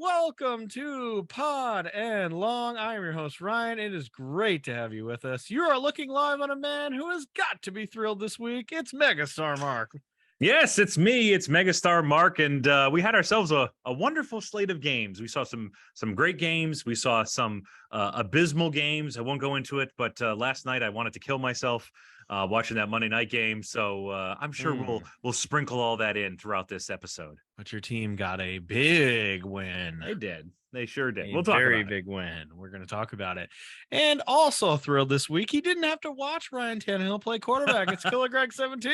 Welcome to Pod and Long. I am your host, Ryan. It is great to have you with us. You are looking live on a man who has got to be thrilled this week. It's Megastar Mark. Yes, it's me. It's Megastar Mark, and we had ourselves a wonderful slate of games. We saw some great games. We saw some abysmal games. I won't go into it, but last night I wanted to kill myself watching that Monday night game. So I'm sure we'll sprinkle all that in throughout this episode. But your team got a big win. They did. They sure did. We'll talk about it. Very big win. We're going to talk about it. And also thrilled this week, he didn't have to watch Ryan Tannehill play quarterback. It's Killer Greg 17.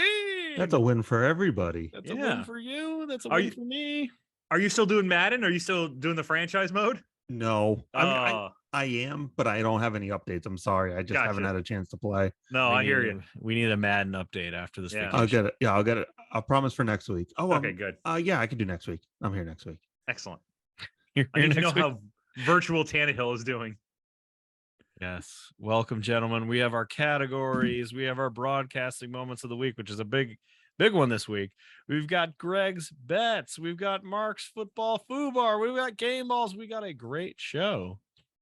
That's a win for everybody. That's a win for you. That's a win for me. Are you still doing Madden? Are you still doing the franchise mode? No, I am, but I don't have any updates. I'm sorry. I just haven't had a chance to play. No, I hear you. We need a Madden update after this. Yeah. I'll get it. Yeah, I'll get it. I'll promise for next week. Oh, okay, good. Yeah, I can do next week. I'm here next week. Excellent. I need to know how virtual Tannehill is doing. Yes. Welcome, gentlemen. We have our categories. We have our broadcasting moments of the week, which is a big one this week. We've got Greg's bets. We've got Mark's football foobar. We've got game balls. We got a great show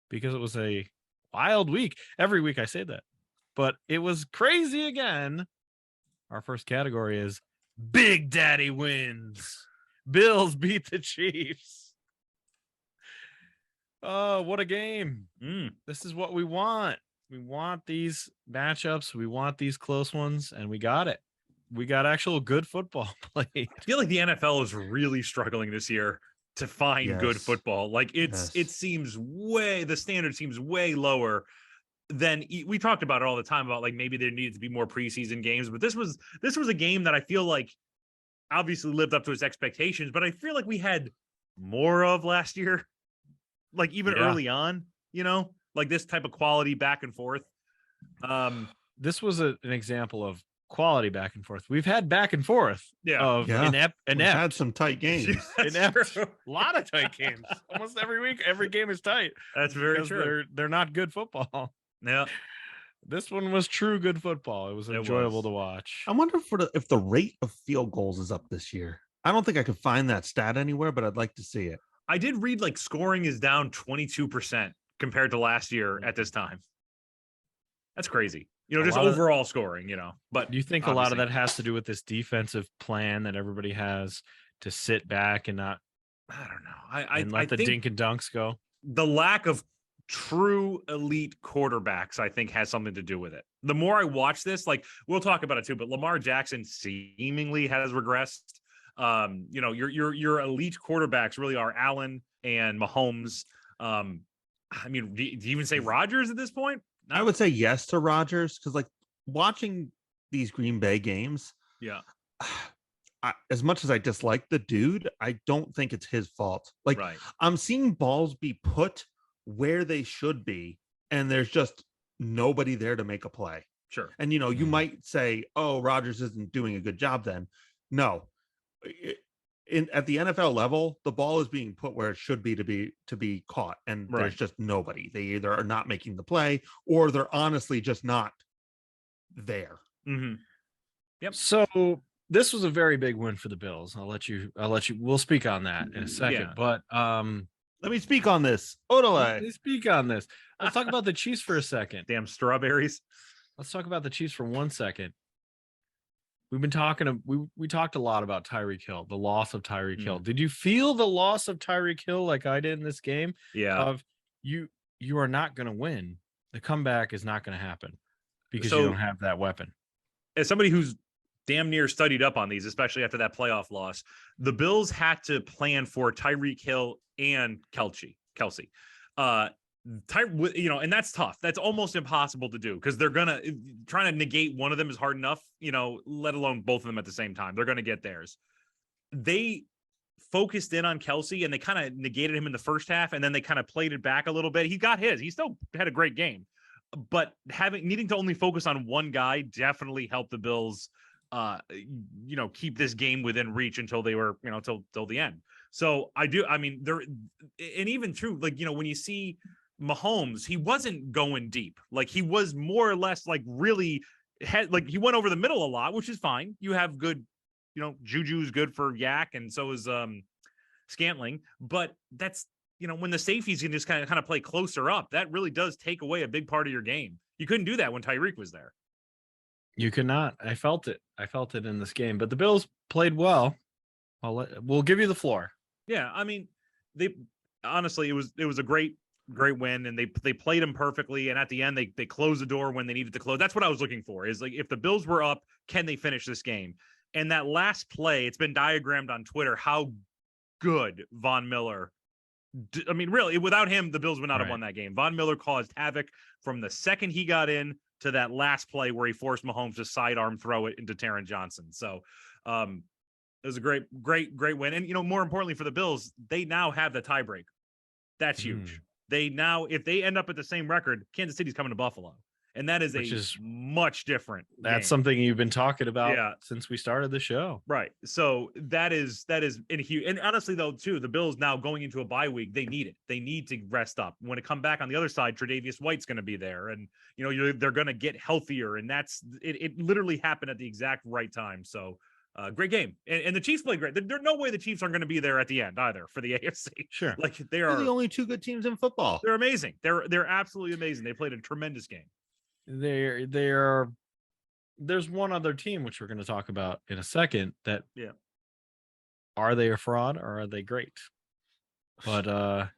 because it was a wild week. Every week I say that, but it was crazy again. Our first category is Big Daddy wins. Bills beat the Chiefs. Oh, what a game. This is what we want. We want these matchups. We want these close ones, and we got it. We got actual good football played. I feel like the NFL is really struggling this year to find good football. Like it seems the standard seems way lower than we talked about it all the time about like maybe there needed to be more preseason games, but this was a game that I feel like obviously lived up to its expectations, but I feel like we had more of last year, like even early on, like this type of quality back and forth. This was an example of quality back and forth. We've had back and forth of inept. We've had some tight games. Inept. A lot of tight games. Almost every week, every game is tight. That's very true. They're not good football. Yeah. This one was true good football. It was enjoyable to watch. I wonder if the rate of field goals is up this year. I don't think I could find that stat anywhere, but I'd like to see it. I did read like scoring is down 22% compared to last year at this time. That's crazy. Just overall scoring, but do you think a lot of that has to do with this defensive plan that everybody has to sit back and not, I don't know. I let the dink and dunks go? The lack of true elite quarterbacks, I think, has something to do with it. The more I watch this, like we'll talk about it too, but Lamar Jackson seemingly has regressed. Your elite quarterbacks really are Allen and Mahomes. Do you even say Rodgers at this point? I would say yes to Rodgers because, like, watching these Green Bay games, as much as I dislike the dude, I don't think it's his fault. Like, I'm seeing balls be put where they should be, and there's just nobody there to make a play. Sure. And, you might say, oh, Rodgers isn't doing a good job then. No. At the NFL level, the ball is being put where it should be to be caught, and there's just nobody. They either are not making the play, or they're honestly just not there. Mm-hmm. Yep. So this was a very big win for the Bills. I'll let you. We'll speak on that in a second. But let me speak on this. Odele. Let me speak on this. Let's talk about the Chiefs for a second. Damn strawberries. Let's talk about the Chiefs for 1 second. We've been talking. We talked a lot about Tyreek Hill, the loss of Tyreek Hill. Did you feel the loss of Tyreek Hill like I did in this game? Yeah. Of you are not going to win. The comeback is not going to happen because you don't have that weapon. As somebody who's damn near studied up on these, especially after that playoff loss, the Bills had to plan for Tyreek Hill and Kelce. And that's tough. That's almost impossible to do because they're trying to negate one of them is hard enough, let alone both of them at the same time. They're going to get theirs. They focused in on Kelce and they kind of negated him in the first half, and then they kind of played it back a little bit. He got his. He still had a great game, but needing to only focus on one guy definitely helped the Bills, keep this game within reach until they were, till the end. So and even true, like, when you see Mahomes, he wasn't going deep. Like, he was more or less like really he went over the middle a lot, which is fine. You have good, Juju's good for Yak, and so is Scantling, but that's when the safeties can just kind of play closer up, that really does take away a big part of your game. You couldn't do that when Tyreek was there. You could not. I felt it. I felt it in this game, but the Bills played well. We'll give you the floor. Yeah, I mean, they honestly, it was a great win, and they played them perfectly. And at the end, they closed the door when they needed to close. That's what I was looking for. Is like, if the Bills were up, can they finish this game? And that last play, it's been diagrammed on Twitter how good Von Miller. I mean, really, without him, the Bills would not have won that game. Von Miller caused havoc from the second he got in to that last play where he forced Mahomes to sidearm throw it into Taron Johnson. So it was a great win. And, more importantly for the Bills, they now have the tiebreaker. That's huge. They now, if they end up at the same record, Kansas City's coming to Buffalo. And that is much different. That's something you've been talking about since we started the show. Right. So that is in huge. And honestly, though, too, the Bills now going into a bye week, they need it. They need to rest up. When it come back on the other side, Tre'Davious White's going to be there, and they're going to get healthier. And that's it. It literally happened at the exact right time. So great game, and the Chiefs played great. There's no way the Chiefs aren't going to be there at the end either for the AFC. Sure, like they're the only two good teams in football. They're amazing. They're absolutely amazing. They played a tremendous game. There's one other team which we're going to talk about in a second that are they a fraud or are they great? But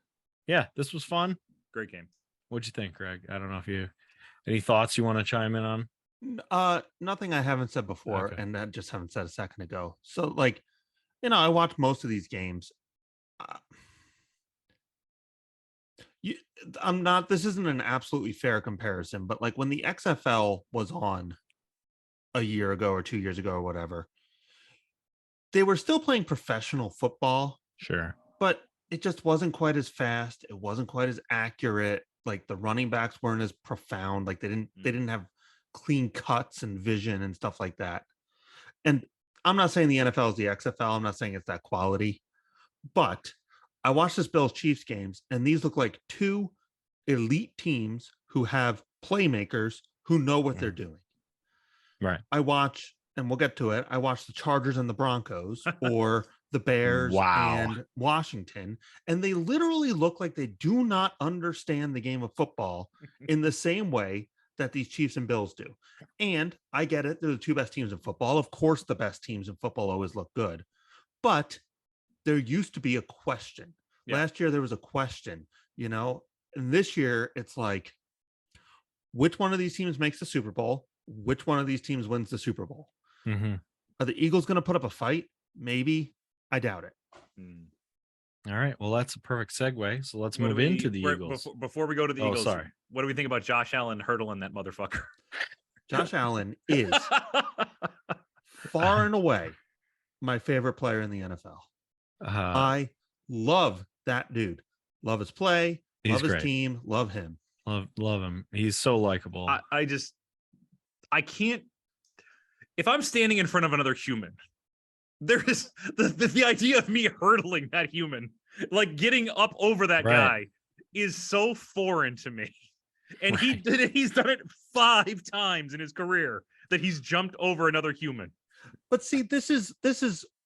this was fun. Great game. What'd you think, Greg? I don't know if you any thoughts you want to chime in on. Nothing I haven't said before, and I just haven't said a second ago. So I watch most of these games. This isn't an absolutely fair comparison, but when the XFL was on a year ago or 2 years ago or whatever, they were still playing professional football. Sure. But it just wasn't quite as fast. It wasn't quite as accurate. The running backs weren't as profound. They didn't have clean cuts and vision and stuff like that. And I'm not saying the NFL is the XFL. I'm not saying it's that quality, but I watched this Bills Chiefs games, and these look like two elite teams who have playmakers who know what they're doing. Right. I watch, and we'll get to it, I watch the Chargers and the Broncos or the Bears and Washington, and they literally look like they do not understand the game of football in the same way that these Chiefs and Bills do. And I get it. They're the two best teams in football. Of course, the best teams in football always look good, but there used to be a question. Last year, there was a question, and this year it's which one of these teams makes the Super Bowl? Which one of these teams wins the Super Bowl? Mm-hmm. Are the Eagles going to put up a fight? Maybe. I doubt it. All right. Well, that's a perfect segue. So let's move into the Eagles. Before we go to the Eagles, what do we think about Josh Allen hurdling that motherfucker? Josh Allen is far and away my favorite player in the NFL. I love that dude. Love his play. Love his team. Love him. Love him. He's so likable. I can't. If I'm standing in front of another human, there is the idea of me hurdling that human, getting up over that guy, is so foreign to me. And he's done it 5 times in his career that he's jumped over another human. But see, this is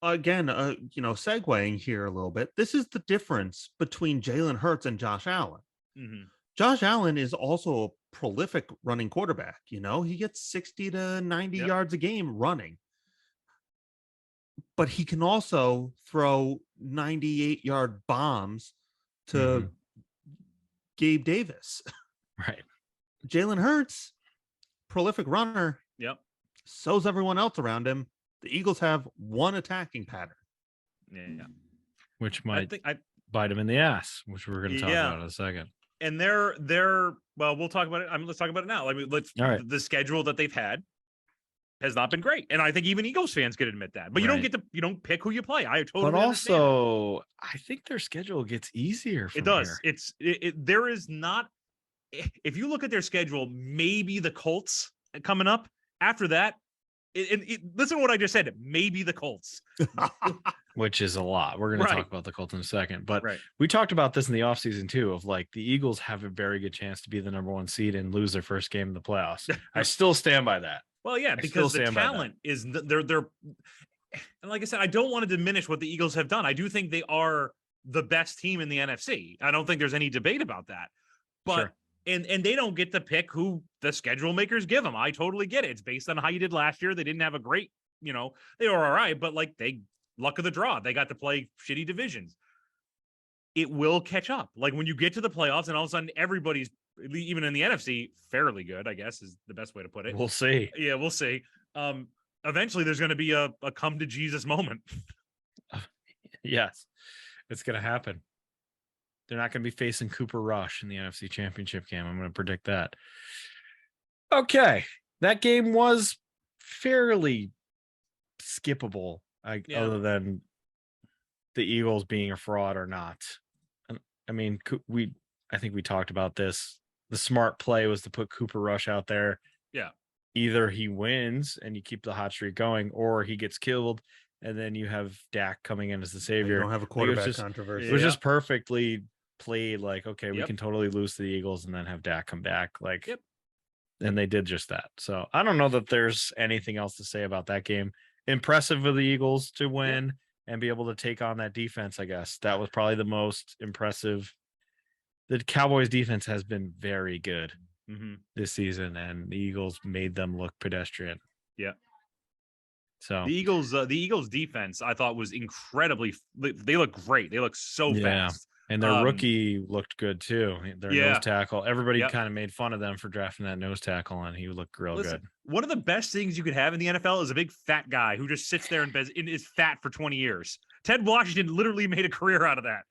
again, segueing here a little bit. This is the difference between Jalen Hurts and Josh Allen. Mm-hmm. Josh Allen is also a prolific running quarterback. He gets 60 to 90 yards a game running, but he can also throw 98-yard bombs to Gabe Davis. Right. Jalen Hurts, prolific runner. Yep. So's everyone else around him. The Eagles have one attacking pattern. Yeah. Which might bite him in the ass, which we're going to talk about in a second. And they're well, we'll talk about it. Let's talk about it now. The schedule that they've had has not been great. And I think even Eagles fans could admit that. But you don't pick who you play. I totally understand. But also, I think their schedule gets easier from It does. Here. There is not, if you look at their schedule, maybe the Colts coming up. After that, listen to what I just said. Maybe the Colts. Which is a lot. We're going to talk about the Colts in a second. But we talked about this in the offseason too, of the Eagles have a very good chance to be the number 1 seed and lose their first game in the playoffs. I still stand by that. Well, yeah, because the talent is they're and like I said, I don't want to diminish what the Eagles have done. I do think they are the best team in the NFC. I don't think there's any debate about that. But Sure. and they don't get to pick who the schedule makers give them. I totally get it. It's based on how you did last year. They didn't have a great, they were all right, but like they luck of the draw. They got to play shitty divisions. It will catch up. Like when you get to the playoffs and all of a sudden everybody's, even in the NFC, fairly good, I guess is the best way to put it. We'll see. Yeah, we'll see. Eventually there's going to be a come to Jesus moment. Yes, it's going to happen. They're not going to be facing Cooper Rush in the NFC Championship game. I'm going to predict that. Okay. That game was fairly skippable, other than the Eagles being a fraud or not. I mean, I think we talked about this. The smart play was to put Cooper Rush out there. Yeah. Either he wins and you keep the hot streak going, or he gets killed, and then you have Dak coming in as the savior. You don't have a quarterback controversy. It was just perfectly played. Like, okay, we can totally lose to the Eagles and then have Dak come back. Like, and they did just that. So I don't know that there's anything else to say about that game. Impressive of the Eagles to win and be able to take on that defense. I guess that was probably the most impressive. The Cowboys defense has been very good this season, and the Eagles made them look pedestrian. Yeah. So the Eagles defense, I thought, was incredibly. They look great. They look so fast. And their rookie looked good too. Their nose tackle. Everybody kind of made fun of them for drafting that nose tackle, and he looked real good. One of the best things you could have in the NFL is a big fat guy who just sits there and is fat for 20 years. Ted Washington literally made a career out of that.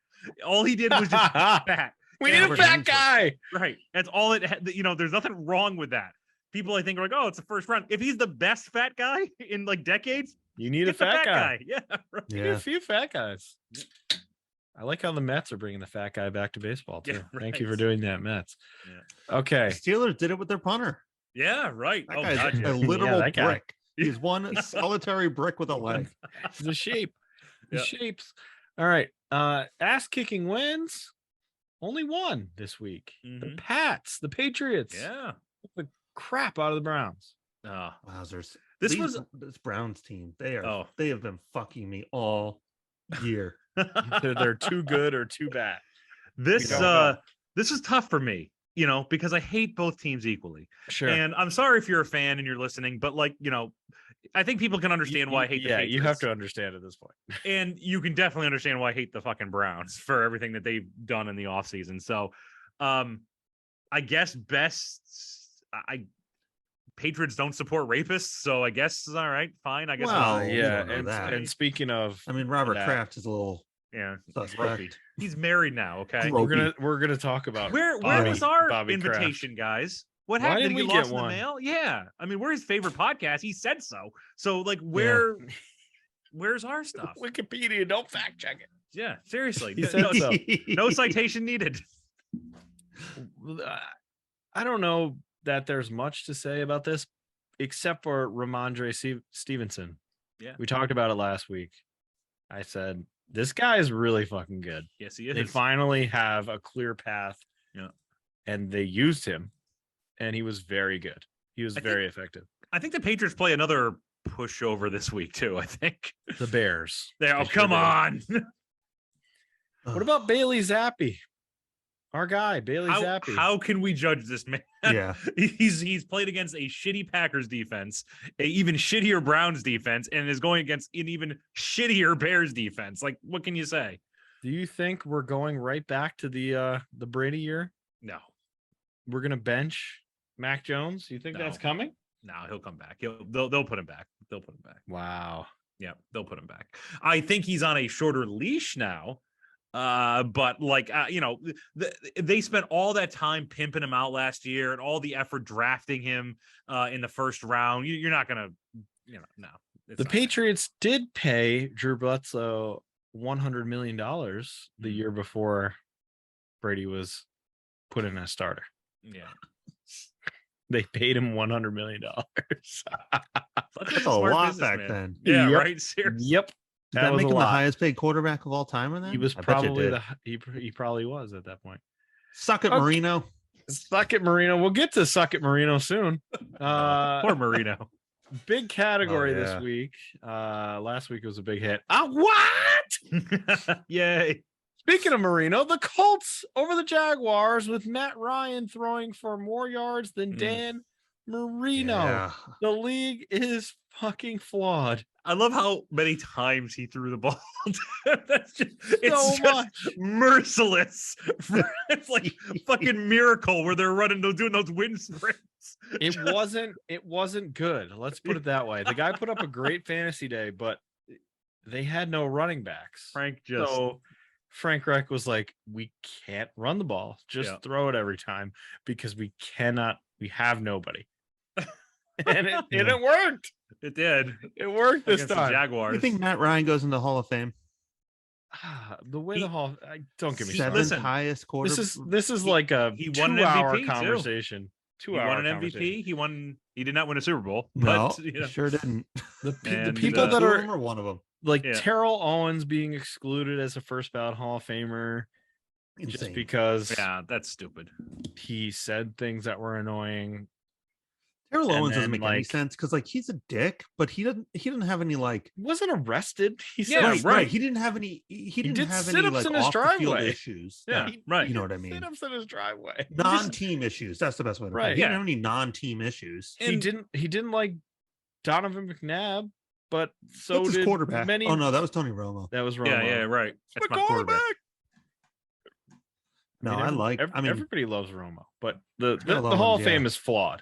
All he did was just fat. We need a fat guy. Right. That's all it had. There's nothing wrong with that. People, I think, are like, oh, it's the first round. If he's the best fat guy in like decades, you need a fat guy. Yeah. Right. You need a few fat guys. I like how the Mets are bringing the fat guy back to baseball too. Yeah, right. Thank you for doing that, Mets. Yeah. Okay. The Steelers did it with their punter. Yeah, right. That guy's a literal brick. He's one solitary brick with a leg. He's a shape. He shapes. All right. Ass kicking wins. Only one this week. The Pats, the Patriots. Yeah. The crap out of the Browns. Wowzers. This Browns team. They have been fucking me all year. They're too good or too bad. This is tough for me, because I hate both teams equally. Sure. And I'm sorry if you're a fan and you're listening, but I think people can understand why I hate the Patriots. You have to understand at this point. And you can definitely understand why I hate the fucking Browns for everything that they've done in the offseason. So I guess Patriots don't support rapists, so I guess all right, fine. I guess. Well, and speaking of, Robert Kraft is a little suspect. He's married now. Okay, we're gonna talk about where was our Bobby invitation, Kraft. Guys? What happened? Did he get lost in one? the mail? Yeah, we're his favorite podcast. He said so. So where's our stuff? Wikipedia, don't fact check it. Yeah, seriously. He said so. No citation needed. I don't know that there's much to say about this except for Ramondre Stevenson. Yeah. We talked about it last week. I said, this guy is really fucking good. Yes, he is. They finally have a clear path. Yeah. And they used him, and he was very good. He was very effective. I think the Patriots play another pushover this week too. I think the Bears. Come on. What about Bailey Zappi? Our guy, Bailey Zappi. How can we judge this man? Yeah. He's played against a shitty Packers defense, a even shittier Browns defense, and is going against an even shittier Bears defense. Like, what can you say? Do you think we're going right back to the Brady year? No. We're gonna bench Mac Jones? You think that's coming? No, he'll come back. They'll put him back. They'll put him back. Wow. Yeah, they'll put him back. I think he's on a shorter leash now. But they spent all that time pimping him out last year and all the effort drafting him in the first round. You're not gonna, no. The Patriots did pay Drew Bledsoe $100 million the year before Brady was put in as starter. Yeah. They paid him $100 million. That's a lot back then. Yeah, right. Seriously. Yep. That make him the highest paid quarterback of all time in that? He was probably he probably was at that point. Suck it, Marino. Suck it, Marino. We'll get to suck it, Marino soon. Poor Marino. Big category this week. Last week was a big hit. What? Yay. Speaking of Marino, the Colts over the Jaguars with Matt Ryan throwing for more yards than Dan Marino. Yeah. The league is fucking flawed. I love how many times he threw the ball. That's just, So much. Merciless. It's like fucking Miracle where they're doing those wind sprints. It wasn't good. Let's put it that way. The guy put up a great fantasy day, but they had no running backs. So Frank Reich was like, we can't run the ball. Just throw it every time because we have nobody. And it worked. It did. It worked this against time. The Jaguars. You think Matt Ryan goes in the Hall of Fame? The way don't get me Seventh started. highest quarter. This is like a he won an 2-hour MVP conversation. Too. 2 He hour won an MVP. He did not win a Super Bowl. No, but, he sure didn't. The people that Two of are them one of them. like Terrell Owens being excluded as a first ballot Hall of Famer just because that's stupid. He said things that were annoying. Terrell Owens doesn't make any sense because he's a dick, but he didn't have any wasn't arrested. He said right. He didn't have any. He didn't have any sit-ups in his driveway issues. Yeah, right. You know what I mean. Sit-ups in his driveway. Non-team issues. That's the best way to put it. He didn't have any non-team issues. He didn't like Donovan McNabb, but so What's his did quarterback. many. Oh no, that was Tony Romo. That was Romo. Yeah, right. That's my quarterback. No, everybody loves Romo, but the Hall of Fame is flawed.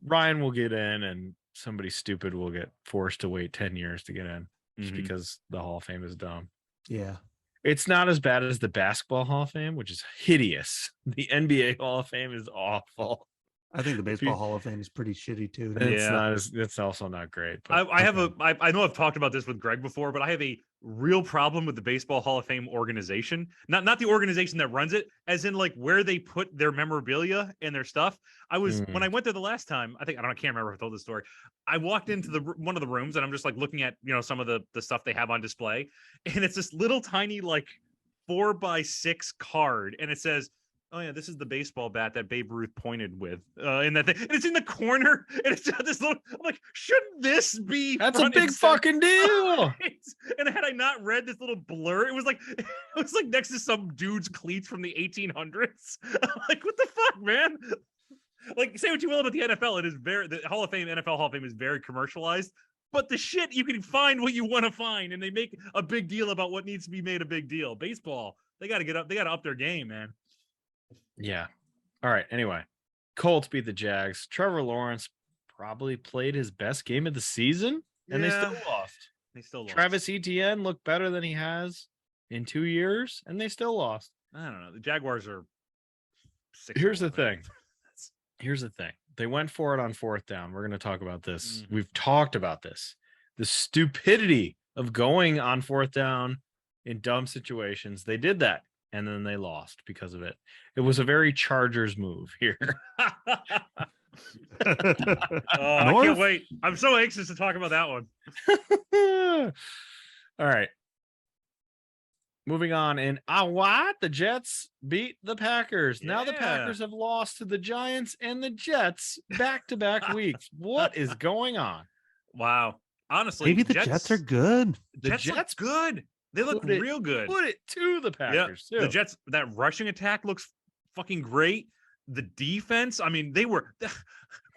Ryan will get in, and somebody stupid will get forced to wait 10 years to get in just because the Hall of Fame is dumb. Yeah. It's not as bad as the Basketball Hall of Fame, which is hideous. The NBA Hall of Fame is awful. I think the Baseball Hall of Fame is pretty shitty too. It's also not great. But I know I've talked about this with Greg before, but I have a real problem with the Baseball Hall of Fame organization. Not the organization that runs it, as in like where they put their memorabilia and their stuff. When I went there the last time, I can't remember if I told this story. I walked into one of the rooms and I'm just like looking at, some of the stuff they have on display. And it's this little tiny like 4x6 card. And it says, oh yeah, this is the baseball bat that Babe Ruth pointed with, and that thing. And it's in the corner, and it's got this little. I'm like, shouldn't this be? That's a big fucking deal. And had I not read this little blur, it was like next to some dude's cleats from the 1800s. I'm like, what the fuck, man? Like, say what you will about the NFL, the Hall of Fame, NFL Hall of Fame is very commercialized. But the shit, you can find what you want to find, and they make a big deal about what needs to be made a big deal. Baseball, they got to get up. They got to up their game, man. Yeah. All right. Anyway, Colts beat the Jags. Trevor Lawrence probably played his best game of the season, and they still lost. Travis Etienne looked better than he has in 2 years, and they still lost. I don't know. The Jaguars are. Here's the thing. They went for it on fourth down. We're going to talk about this. We've talked about this. The stupidity of going on fourth down in dumb situations. They did that. And then they lost because of it. It was a very Chargers move here. I can't wait. I'm so anxious to talk about that one. All right. Moving on. In what? The Jets beat the Packers. Now the Packers have lost to the Giants and the Jets back-to-back weeks. What is going on? Wow. Honestly, maybe the Jets are good. The Jets good. They look real good. Put it to the Packers. Yeah. The Jets, that rushing attack looks fucking great. The defense, I mean,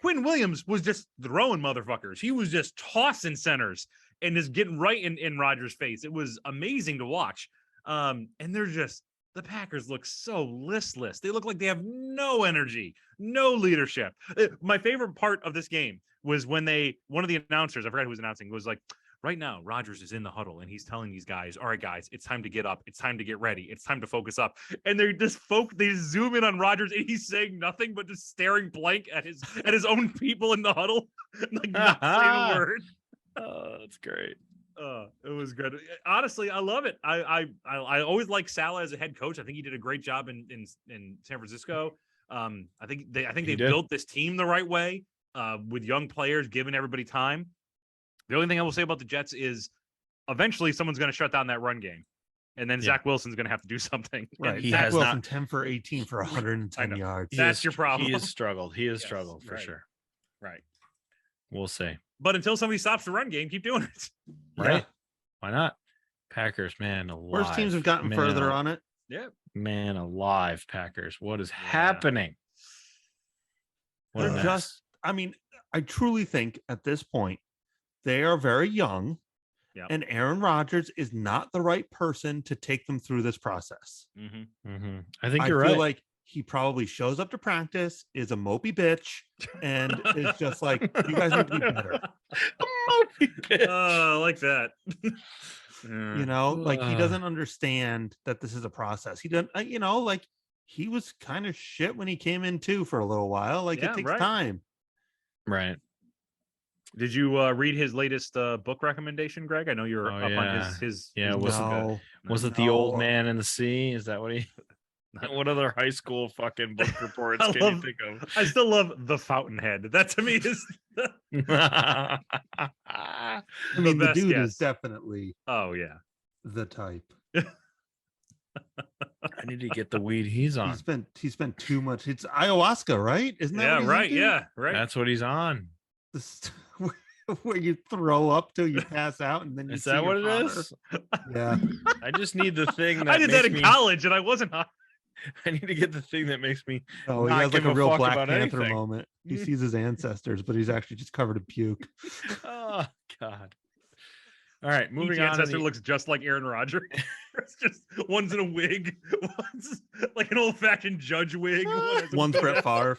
Quinn Williams was just throwing motherfuckers. He was just tossing centers and just getting right in Rodgers' face. It was amazing to watch. And the Packers look so listless. They look like they have no energy, no leadership. My favorite part of this game was when one of the announcers, I forgot who was announcing, was like, right now, Rodgers is in the huddle and he's telling these guys, all right, guys, it's time to get up. It's time to get ready. It's time to focus up. And they zoom in on Rodgers and he's saying nothing but just staring blank at his own people in the huddle. Like not saying a word. Oh, that's great. It was good. Honestly, I love it. I always liked Saleh as a head coach. I think he did a great job in San Francisco. I think they built this team the right way with young players, giving everybody time. The only thing I will say about the Jets is eventually someone's going to shut down that run game. And then Zach Wilson's going to have to do something. Right. Zach Wilson 10 for 18 for 110 yards. That's your problem. He has struggled. Struggled for sure. Right. We'll see. But until somebody stops the run game, keep doing it. Right. Yeah. Why not? Packers, man. Worst teams have gotten further on it. Yep. Man alive, Packers. What is happening? What a They're mess. just, I mean, I truly think at this point, they are very young. Yep. And Aaron Rodgers is not the right person to take them through this process. I think I you're feel right. like he probably shows up to practice, is a mopey bitch, and is just like, you guys need to be better. A mopey bitch. I like that. You know, like he doesn't understand that this is a process. He doesn't, you know, like he was kind of shit when he came in too for a little while. Like it takes time. Right. Did you read his latest book recommendation, Greg? I know you're up on his was it The Old Man in the Sea? Is that what he what other high school fucking book reports can you think of? I still love The Fountainhead. That to me is I mean, the dude is definitely the type. I need to get the weed he's on. He spent too much. It's ayahuasca, right? Isn't that right? Yeah, right. That's what he's on. Where you throw up till you pass out, and then you is that what it is? Yeah. I just need the thing that I did that in college, and I wasn't high. I need to get the thing that makes me. Oh, he has like a real Black Panther anything. moment. He sees his ancestors, but he's actually just covered in puke. Oh God! All right, moving Each on. Ancestor looks just like Aaron Rodgers. It's just one's in a wig, one's like an old-fashioned judge wig. One's Brett Favre.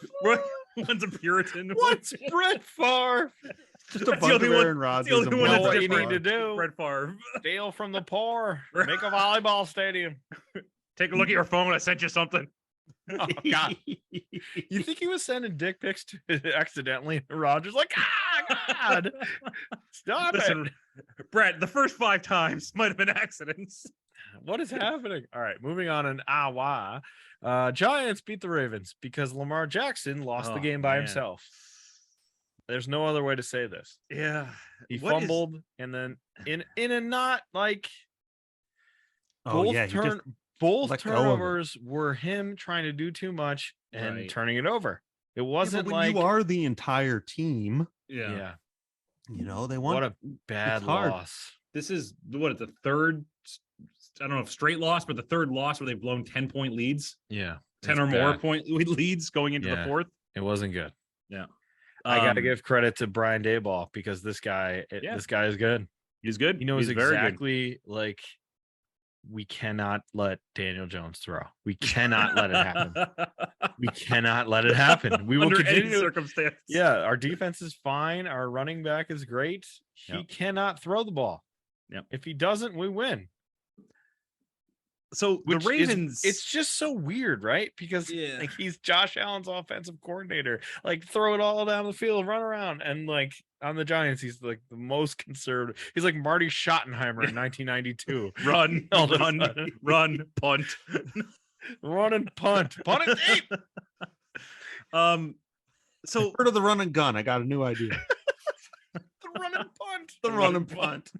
One's a Puritan. What's Brett Favre? Just a bunch of Aaron Rodgers. The only one that's what you need to do. Brett Favre. Steal from the poor. Make a volleyball stadium. Take a look at your phone. I sent you something. Oh God! You think he was sending dick pics to accidentally? Rodgers like, God, stop Listen, it, Brett. The first 5 times might have been accidents. What is happening? All right, moving on. In Giants beat the Ravens because Lamar Jackson lost the game by himself. There's no other way to say this. Yeah, he fumbled, and then in a not like both turnovers were him trying to do too much and turning it over. It wasn't when like you are the entire team. Yeah. You know, they won. What a bad loss. This is the third, I don't know if straight loss, but the third loss where they've blown 10-point leads. Yeah. 10 or more point leads going into the fourth. It wasn't good. Yeah. I got to give credit to Brian Daboll because this guy is good. He's good. He knows exactly like we cannot let Daniel Jones throw. We cannot let it happen. We cannot let it happen. We will Under continue any circumstance. Yeah, our defense is fine. Our running back is great. He cannot throw the ball. Yep. If he doesn't, we win. So the Ravens, it's just so weird, right? Because like he's Josh Allen's offensive coordinator. Like throw it all down the field, run around, and like on the Giants, he's like the most conservative. He's like Marty Schottenheimer in 1992. Run, punt, run and punt it deep. So heard of the run and gun. I got a new idea. The run and punt.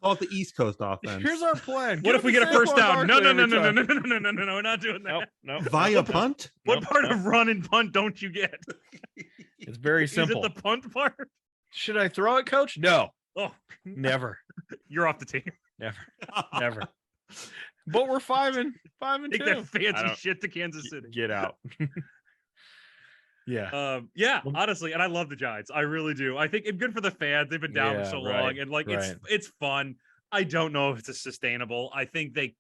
Call it the East Coast offense. Here's our plan. What if we get a first down? No, we're not doing that. No. Via punt? What part of run and punt don't you get? It's very simple. Is it the punt part? Should I throw it, coach? No. Oh, never. You're off the team. Never. But we're 5-2. Take that fancy shit to Kansas City. Get out. Honestly, and I love the Giants. I really do. I think it's good for the fans. They've been down for so long, and like it's fun. I don't know if it's sustainable. I think they,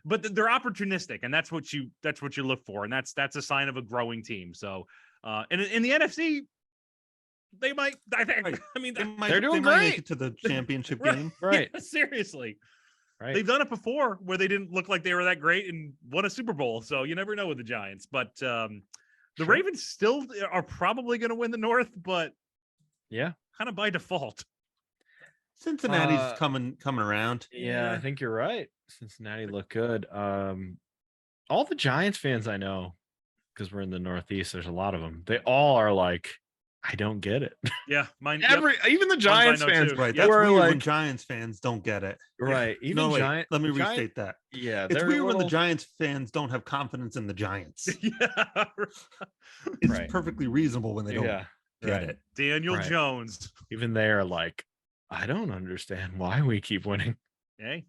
but they're opportunistic, and that's what you look for, and that's a sign of a growing team. So, and in the NFC, they might. I mean, they're doing great. Make it to the championship game, right? Yeah, seriously. Right. They've done it before where they didn't look like they were that great and won a Super Bowl. So you never know with the Giants, but. The Ravens still are probably going to win the North, but kind of by default. Cincinnati's coming around. Yeah, I think you're right. Cincinnati look good. All the Giants fans I know, because we're in the Northeast, there's a lot of them. They all are like, I don't get it. Yeah, mine. Even the Giants fans, right? That's weird when Giants fans don't get it, right? Even Giants. Let me restate that. Yeah, it's weird when the Giants fans don't have confidence in the Giants. It's perfectly reasonable when they don't get it. Daniel Jones. Even they are like, I don't understand why we keep winning. Hey,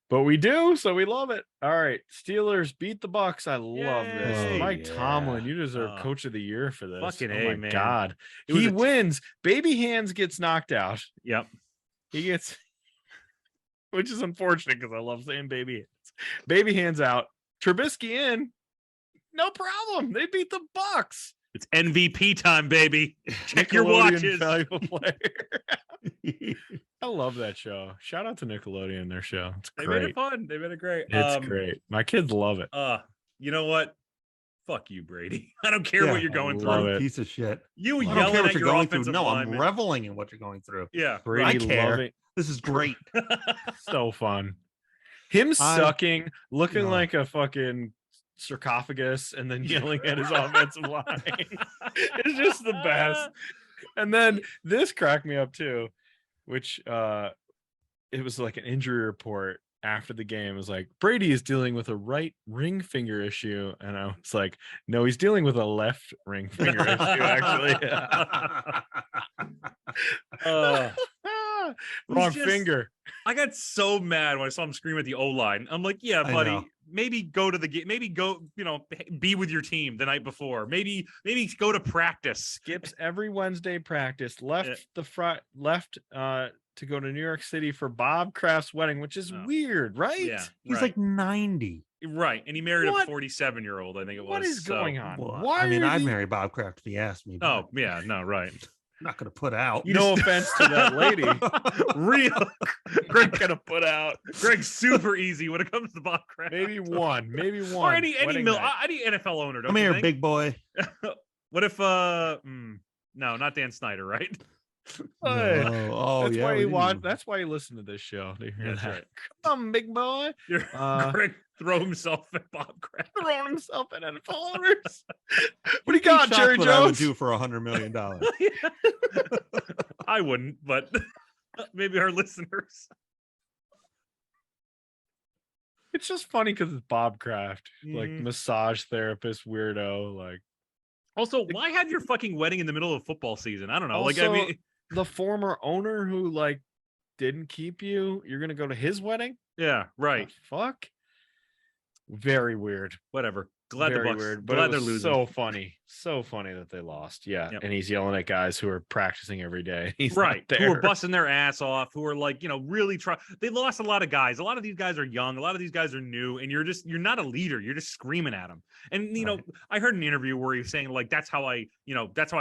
But we do, so we love it. All right, Steelers beat the Bucks. I love this. Yay. Mike Tomlin, you deserve Oh, Coach of the Year for this. fucking oh A, my man. God, It was he a t- wins. Baby Hands gets knocked out. Yep. He gets, which is unfortunate because I love saying Baby Hands. Baby Hands out. Trubisky in. No problem. They beat the Bucks. It's MVP time, baby. Check your watches. Valuable player. I love that show. Shout out to Nickelodeon and their show. It's They great. made it fun. They made it great. It's great. My kids love it. You know what? Fuck you, Brady. I don't care what you're going love through. it. Piece of shit. You I don't yelling care what at you're your going through. offensive No, lineman. I'm reveling in what you're going through. Yeah. Brady care. love it. This is great. So fun. Him sucking, looking like a fucking sarcophagus, and then yelling at his offensive line. It's just the best. And then this cracked me up too, which it was like an injury report after the game. It was like, Brady is dealing with a right ring finger issue. And I was like, no, he's dealing with a left ring finger issue, actually. Wrong finger. I got so mad when I saw him scream at the O-line. I'm like, yeah, buddy, maybe go to the game. Maybe go, be with your team the night before. Maybe go to practice. Skips every Wednesday practice. Left to go to New York City for Bob Kraft's wedding, which is weird, right? Yeah, He's like 90. Right. And he married a 47-year-old, I think it was. What is going on? Why I'd marry Bob Kraft if he asked me. Oh, yeah, no, right. I'm not going to put out. No offense to that lady. Real. Greg gonna put out. Greg's super easy when it comes to Bob Kraft. Maybe one. Or any NFL owner. Come here, big boy. What if no, not Dan Snyder, right? No. Oh, that's yeah. why you watch. That's why you listen to this show to hear That's that. right. Come on, big boy. Greg throw himself at Bob Kraft. Throwing himself at NFL owners. What do you got, Jerry what I would Jones? do for $100 million. I wouldn't, but maybe our listeners. It's just funny because it's Bob Kraft, like Mhm. massage therapist, weirdo. Like, Also, why have your fucking wedding in the middle of football season? I don't know. Also, the former owner who like didn't keep you, you're gonna go to his wedding? Yeah, right. The fuck. Very weird. Whatever. Glad Very the Bucks. weird, but glad it they're was losing. so funny that they lost. Yeah, Yep. and he's yelling at guys who are practicing every day. He's Right, not who there. are busting their ass off, who are like, really try. They lost a lot of guys. A lot of these guys are young. A lot of these guys are new, and you're not a leader. You're just screaming at them. And Right. I heard an interview where he's saying like, that's how I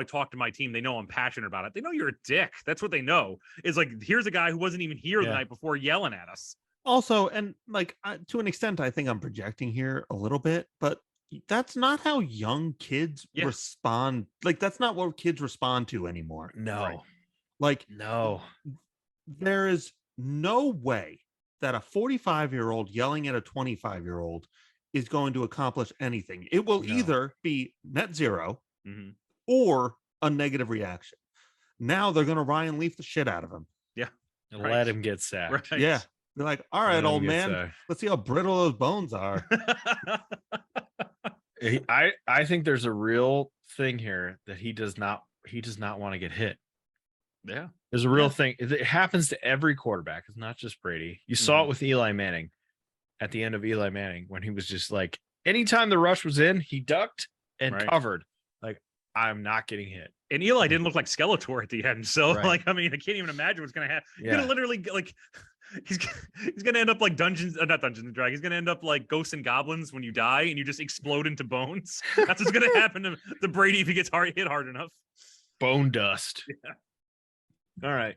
talk to my team. They know I'm passionate about it. They know you're a dick. That's what they know. Is like, here's a guy who wasn't even here the night before yelling at us. Also, and like to an extent, I think I'm projecting here a little bit, but that's not how young kids respond. Like, that's not what kids respond to anymore. No. Right. Like, No. there is no way that a 45-year-old yelling at a 25-year-old is going to accomplish anything. It will either be net zero or a negative reaction. Now they're going to Ryan Leaf the shit out of him. Yeah. And let him get sacked. Right. Yeah. They're like, all right, old man, let's see how brittle those bones are. I think there's a real thing here that he does not want to get hit. Yeah. There's a real thing. It happens to every quarterback. It's not just Brady. You saw it with Eli Manning at the end of Eli Manning when he was just like, anytime the rush was in, he ducked and covered. Like, I'm not getting hit. And Eli didn't look like Skeletor at the end. So Right. I can't even imagine what's going to happen. Yeah. You're going to literally like, he's going to end up like not Dungeons and Dragons. He's going to end up like Ghosts and Goblins when you die and you just explode into bones. That's what's going to happen to Brady if he gets hit hard enough. Bone dust. Yeah. All right.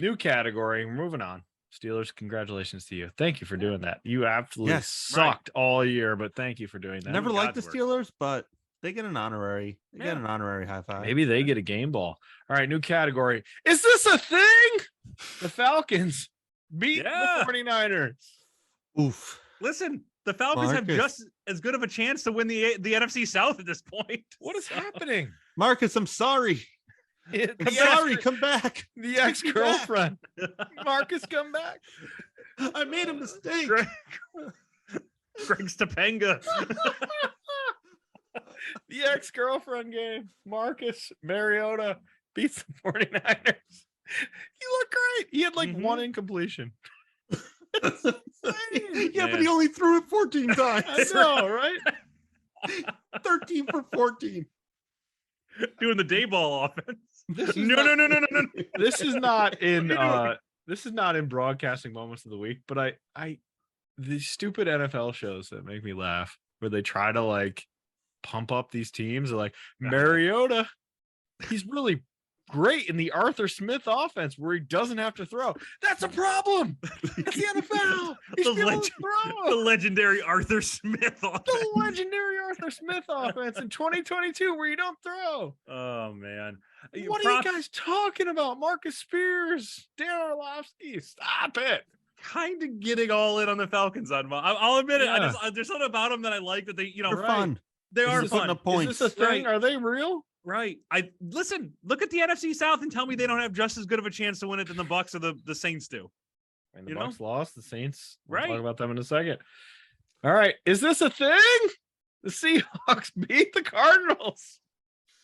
New category. We're moving on. Steelers, congratulations to you. Thank you for doing that. You absolutely sucked all year, but thank you for doing that. Never liked the Steelers, but they get an honorary. They get an honorary high five. Maybe they get a game ball. All right, new category. Is this a thing? The Falcons beat the 49ers. Oof. Listen, the Falcons have just as good of a chance to win the NFC South at this point. What is happening? Marcus, I'm sorry. I'm sorry. Come back. The ex-girlfriend. Marcus, come back. I made a mistake. Greg Stepanga. The ex-girlfriend game. Marcus Mariota beats the 49ers. He looked great. He had like one incompletion. Yeah, but he only threw it 14 times. I know, right? 13 for 14. Doing the day ball offense. No. This is not in broadcasting moments of the week, but these stupid NFL shows that make me laugh where they try to like pump up these teams are like Mariota. He's really great in the Arthur Smith offense where he doesn't have to throw. That's a problem. It's the NFL. He should be able to throw. The legendary Arthur Smith offense. The legendary Arthur Smith offense in 2022 where you don't throw. Oh man. What are you guys talking about? Marcus Spears, Dan Orlovsky, stop it. Kind of getting all in on the Falcons on. I'll admit it. Yeah. There's something about them that I like that they, They're fun. They are putting fun. up points. Is this a thing? Right. Are they real? Right. Look at the NFC South and tell me they don't have just as good of a chance to win it than the Bucs or the Saints do. And the Bucs lost, the Saints. We'll Right. talk about them in a second. All right. Is this a thing? The Seahawks beat the Cardinals.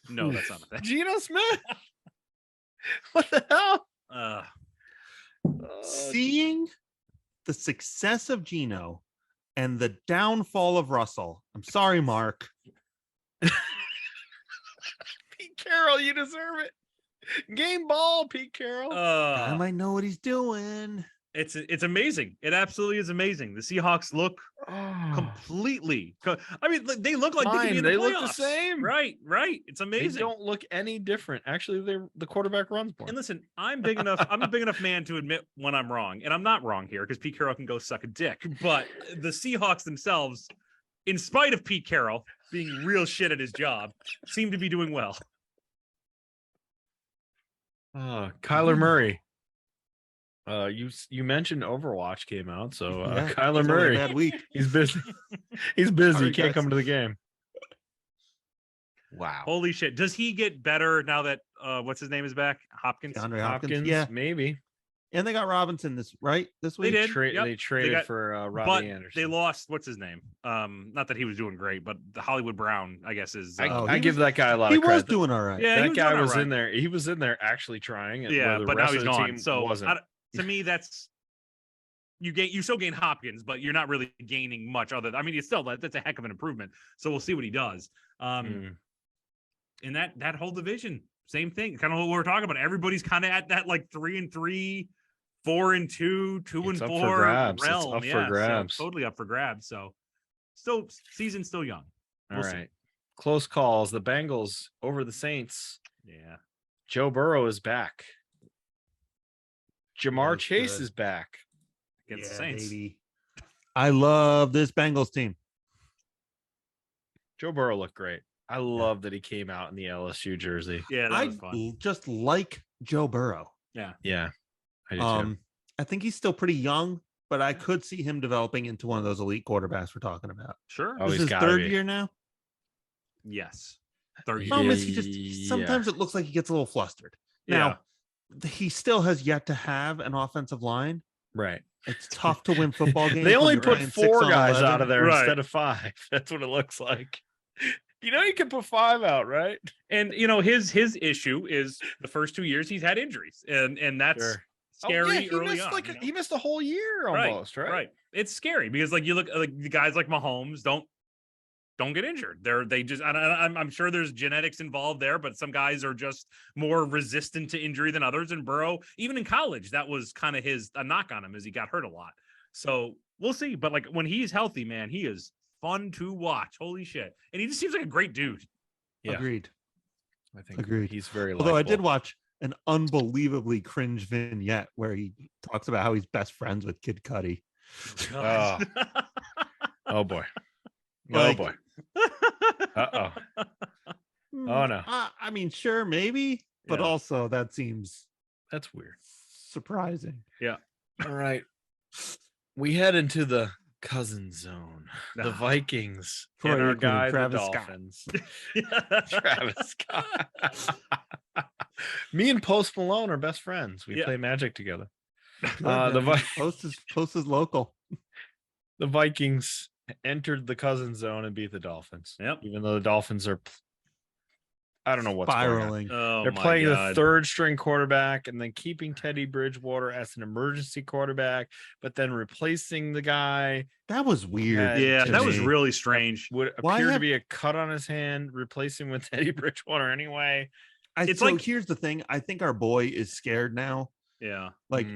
No, that's not a thing. Geno Smith. What the hell? Seeing the success of Geno and the downfall of Russell. I'm sorry, Mark. Pete Carroll, you deserve it. Game ball, Pete Carroll. I might know what he's doing. It's amazing. It absolutely is amazing. The Seahawks look completely. I mean, they look like they could be in the look the playoffs. same. Right. It's amazing. They don't look any different. Actually, the quarterback runs more. And listen, I'm big enough. I'm a big enough man to admit when I'm wrong, and I'm not wrong here because Pete Carroll can go suck a dick. But the Seahawks themselves, in spite of Pete Carroll being real shit at his job, seem to be doing well. Kyler Murray. You mentioned Overwatch came out, so Yeah, Kyler he's having a Murray, bad week. he's busy. He's busy. Sorry, He can't guys. come to the game. Wow. Holy shit! Does he get better now that what's his name is back? Hopkins. DeAndre Hopkins. Hopkins, Yeah. maybe. And they got Robinson this They week. did. Yep. They traded got- for But Robbie Anderson. they lost. What's his name? Not that he was doing great, but the Hollywood Brown, I guess, is. I give that guy a lot He of credit. was doing all right. Yeah, he that guy doing was all right. in there. He was in there actually trying. And Yeah, the but now rest he's of the gone. team So wasn't. to me, that's you still gain Hopkins, but you're not really gaining much other. I mean, it's still that's a heck of an improvement. So we'll see what he does. In that whole division, same thing. Kind of what we were talking about. Everybody's kind of at that like 3-3, 4-2, 2-4 It's up for grabs. It's realm. up for Yeah, grabs. So totally up for grabs. So still season's still young. All We'll see. right. Close calls. The Bengals over the Saints. Yeah. Joe Burrow is back. Jamar That's Chase good. is back. Against the Saints. Baby. I love this Bengals team. Joe Burrow looked great. I love that he came out in the LSU jersey. Yeah, that I was fun. just like Joe Burrow. Yeah, I do too. I think he's still pretty young, but I could see him developing into one of those elite quarterbacks we're talking about. Sure. Oh, This is he's his gotta third be. year now. Yes. 30 Problem years. is, he just Yeah. sometimes it looks like he gets a little flustered. Now, he still has yet to have an offensive line. Right. It's tough to win football games. They when only you're put playing 4 6 on guys 11. out of there Right. instead of 5. That's what it looks like. You know, you can put 5 out, right? And his issue is the first 2 years he's had injuries, and that's Sure. scary he early missed on. you know? he missed a whole year almost, right? Right. It's scary because you look like the guys like Mahomes don't get injured. They just I'm sure there's genetics involved there, but some guys are just more resistant to injury than others. And Burrow, even in college, that was kind of a knock on him as he got hurt a lot. So we'll see. But when he's healthy, man, he is fun to watch. Holy shit. And he just seems like a great dude. Yeah. Agreed. I think Agreed. he's very Although I did likable. watch an unbelievably cringe vignette where he talks about how he's best friends with Kid Cudi. God. Oh boy. Like- Oh boy. Uh-oh. Oh, no. I mean, sure, maybe, but Yeah. also that seems That's weird. surprising. All right. We head into the cousin zone. The Vikings Troy and our Aikman, guy, the Travis Scott. Dolphins. Travis Scott. Me and Post Malone are best friends. We Yeah. play Magic together. Good, the man. Vi- Post is local. The Vikings entered the cousin zone and beat the Dolphins. Yep. Even though the Dolphins are, I don't know what's going on. spiraling. Oh, They're my playing God. the third string quarterback and then keeping Teddy Bridgewater as an emergency quarterback, but then replacing the guy. That was weird. Yeah, to that was me. really strange. Would Why appear to have- be a cut on his hand, replacing with Teddy Bridgewater anyway. It's so like- here's the thing. I think our boy is scared now. Yeah. Like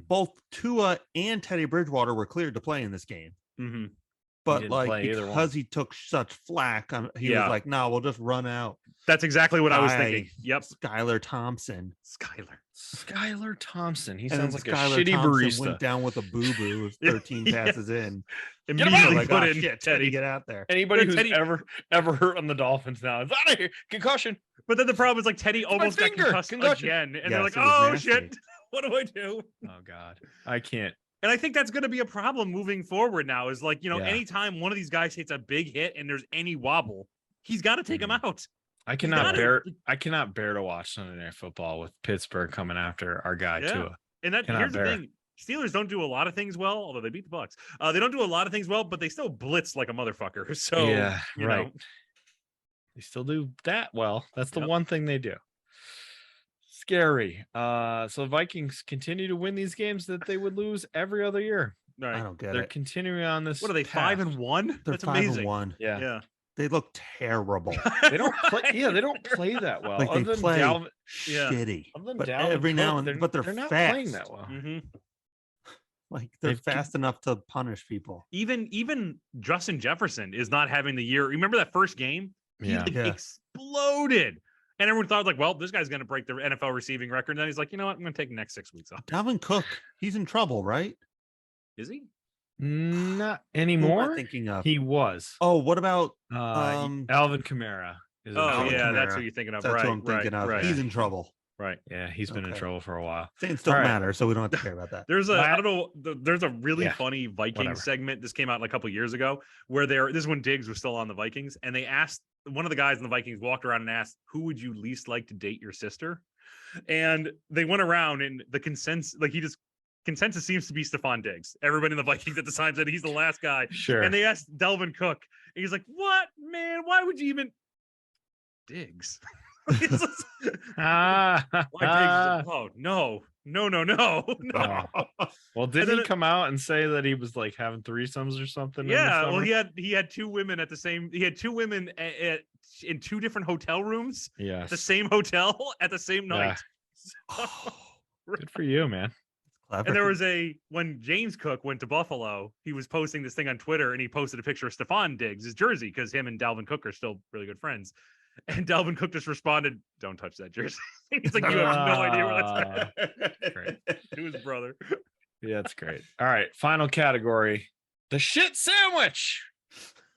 both Tua and Teddy Bridgewater were cleared to play in this game. Mm-hmm. But didn't like play either one. because he took such flack, he Yeah. was like, "No, we'll just run out." That's exactly what I was Guy. thinking. Yep. Skylar Thompson. Skylar Thompson. He And sounds then like Skylar a shitty Thompson barista. went down with a boo boo. Yeah. 13 Yeah. passes in. Get him out. Immediately Like, put "Oh, in shit, Teddy. get out there. Anybody Yeah, who's Teddy- ever hurt on the Dolphins now is out of here. Concussion. But then the problem is like Teddy my almost got finger. concussed Concussion. again, and they're Yes, like, it was "Oh nasty. shit, what do I do?" Oh God, I can't. And I think that's going to be a problem moving forward now. Is like, Yeah. anytime one of these guys takes a big hit and there's any wobble, he's got to take him out. I got cannot it. bear. I cannot bear to watch Sunday Night Football with Pittsburgh coming after our guy Yeah. Tua. And that Cannot here's bear. the thing: Steelers don't do a lot of things well, although they beat the Bucks. They don't do a lot of things well, but they still blitz like a motherfucker. So Yeah, you right. know, They still do that well. That's the Yep. one thing they do. Scary. So Vikings continue to win these games that they would lose every other year. all I right. don't get They're it. continuing on this. What are they? path. 5-1? They're That's 5-1. amazing. Yeah. Yeah. They look terrible. They don't play. Yeah, they don't play that well. Like, they other than play Dalvin, Yeah. Shitty. other than But Dalvin every now Cook, and but they're not fast. playing that well. Mhm. Like they're They've- fast enough to punish people. Even Justin Jefferson is not having the year. Remember that first game? He Yeah. like, Yeah. exploded. And everyone thought like, well, this guy's going to break the NFL receiving record. And then he's like, you know what? I'm going to take the next 6 weeks off. Dalvin Cook, he's in trouble, right? Is he? Not Who am I anymore. thinking of? He was. Oh, what about Alvin Kamara. Is in Oh trouble. yeah, that's Kamara. who you're thinking of. That's right, what I'm thinking right, of. Right. He's in trouble. right. Yeah, he's been in Okay. trouble for a while. Saints don't All right. matter, so we don't have to care about that. There's a La- I don't know. There's a really Yeah, funny Vikings whatever. segment. This came out like a couple years ago, where this is when Diggs was still on the Vikings, and they asked one of the guys in the Vikings walked around and asked, "Who would you least like to date your sister?" And they went around, and the consensus seems to be Stephon Diggs. Everybody in the Vikings at the time said he's the last guy. Sure. And they asked Delvin Cook, and he's like, "What, man? Why would you even Diggs?" It's just- Ah, Why Diggs? Is like, oh no. Oh. Well, did then he it- come out and say that he was like having threesomes or something? in the Yeah, well, summer? he had two women at the same. He had two women in two different hotel rooms, Yes. the same hotel at the same Yeah. night. Good for you, man. Clever. And there was when James Cook went to Buffalo, he was posting this thing on Twitter, and he posted a picture of Stephon Diggs' jersey because him and Dalvin Cook are still really good friends. And Dalvin Cook just responded, "Don't touch that jersey." He's like, "You have no idea where that's Great. to his brother." Yeah, that's great. All right, final category: the shit sandwich.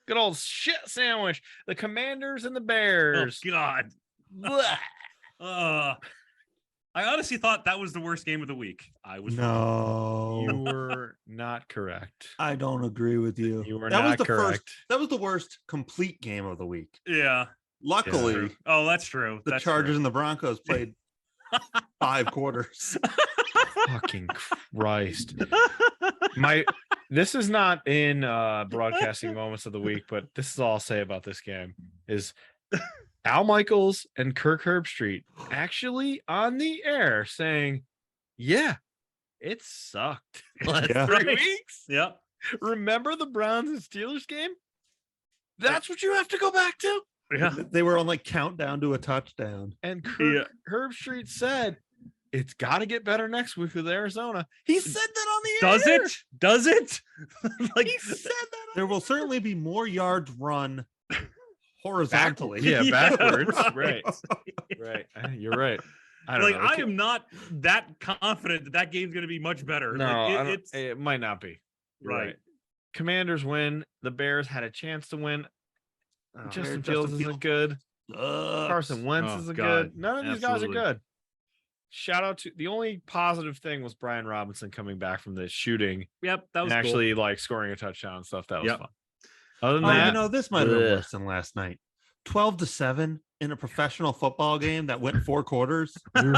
Good old shit sandwich. The Commanders and the Oh Bears. God. Blech. I honestly thought that was the worst game of the week. I was No, You were not correct. I don't agree with you. You were that was not the correct. first. That was the worst complete game of the week. Yeah. Luckily, Oh, that's true. the That's Chargers true. and the Broncos played 5 quarters. Fucking Christ. This is not in broadcasting moments of the week, but this is all I'll say about this game is Al Michaels and Kirk Herbstreit actually on the air saying, yeah, it sucked last Yeah. 3 Right. weeks. Yeah. Remember the Browns and Steelers game? That's what you have to go back to. Yeah. They were on like countdown to a touchdown. And Kirk Herbstreit said, it's got to get better next week with Arizona. He said that on the Does air. it? Does it? Like He said that. There will certainly be more yards run horizontally. Yeah, Yeah, backwards. right. Right. You're right. I don't Like know. I am not that confident that that game's going to be much better. No, Like, I don't- it's it might not be. You're right. Commanders win. The Bears had a chance to win. Oh, Justin Justin Fields isn't good. sucks. Carson Wentz Oh, isn't God. good. None of these Absolutely. guys are good. Shout out to the only positive thing was Brian Robinson coming back from the shooting Yep, that and was actually like scoring a touchdown and stuff. That was Yep. fun. Other than Oh, that, you know, this might have been bleh. worse than last night. 12-7 in a professional football game that went 4 quarters. we were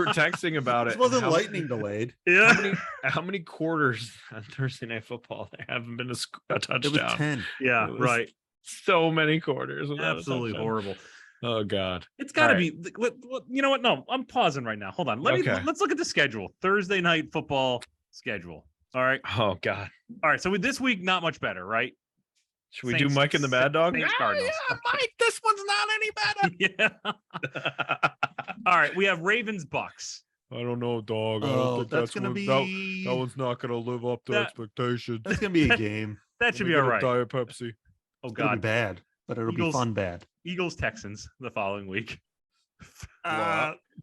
texting about it. This wasn't How- lightning delayed. cool. Yeah. How many quarters on Thursday Night Football there haven't been a It was touchdown? 10. Yeah, It was right. So many quarters. without a Absolutely touchdown. horrible. Oh God. It's got to All be. You know what? No, I'm pausing right now. Hold on. Let's look at the schedule. Thursday night football schedule. All right. Oh God. All right. So with this week, not much better, right? Should we do Mike and the Mad Dog? Saints, Cardinals. Yeah, Mike. This one's not any better. Yeah. All right. We have Ravens Bucks. I don't know, dog. I don't Oh, think that's gonna be that one's not gonna live up to expectations. That's gonna be a game. That should be all right. Diet Pepsi. Oh It's gonna be God. bad, but it'll be fun bad. Eagles Texans the following week.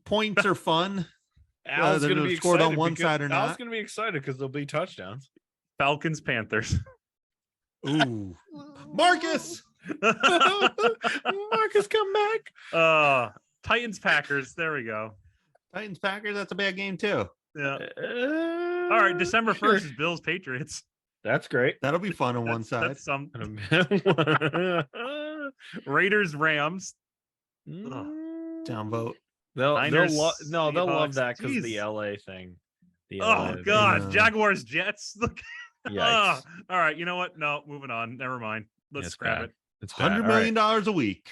Points are fun. Al's Whether gonna be they're scored on excited one because- side or Al's not. gonna be excited because there'll be touchdowns. Falcons Panthers. Ooh, Marcus. Marcus, come back. Titans Packers. There we go. Titans Packers. That's a bad game too. Yeah. All right. December 1st sure. is Bills Patriots. That's great. That'll be fun on one side. That's some Mm, Raiders Rams. Downvote. they'll Niners, love Seahawks. that because of the Jeez. LA thing. The Oh LA thing. God. Yeah. Jaguars Jets. Look. Yikes. All right. You know what? No, moving on. Never mind. Let's It's scrap bad. it. It's bad. $100 All million a week.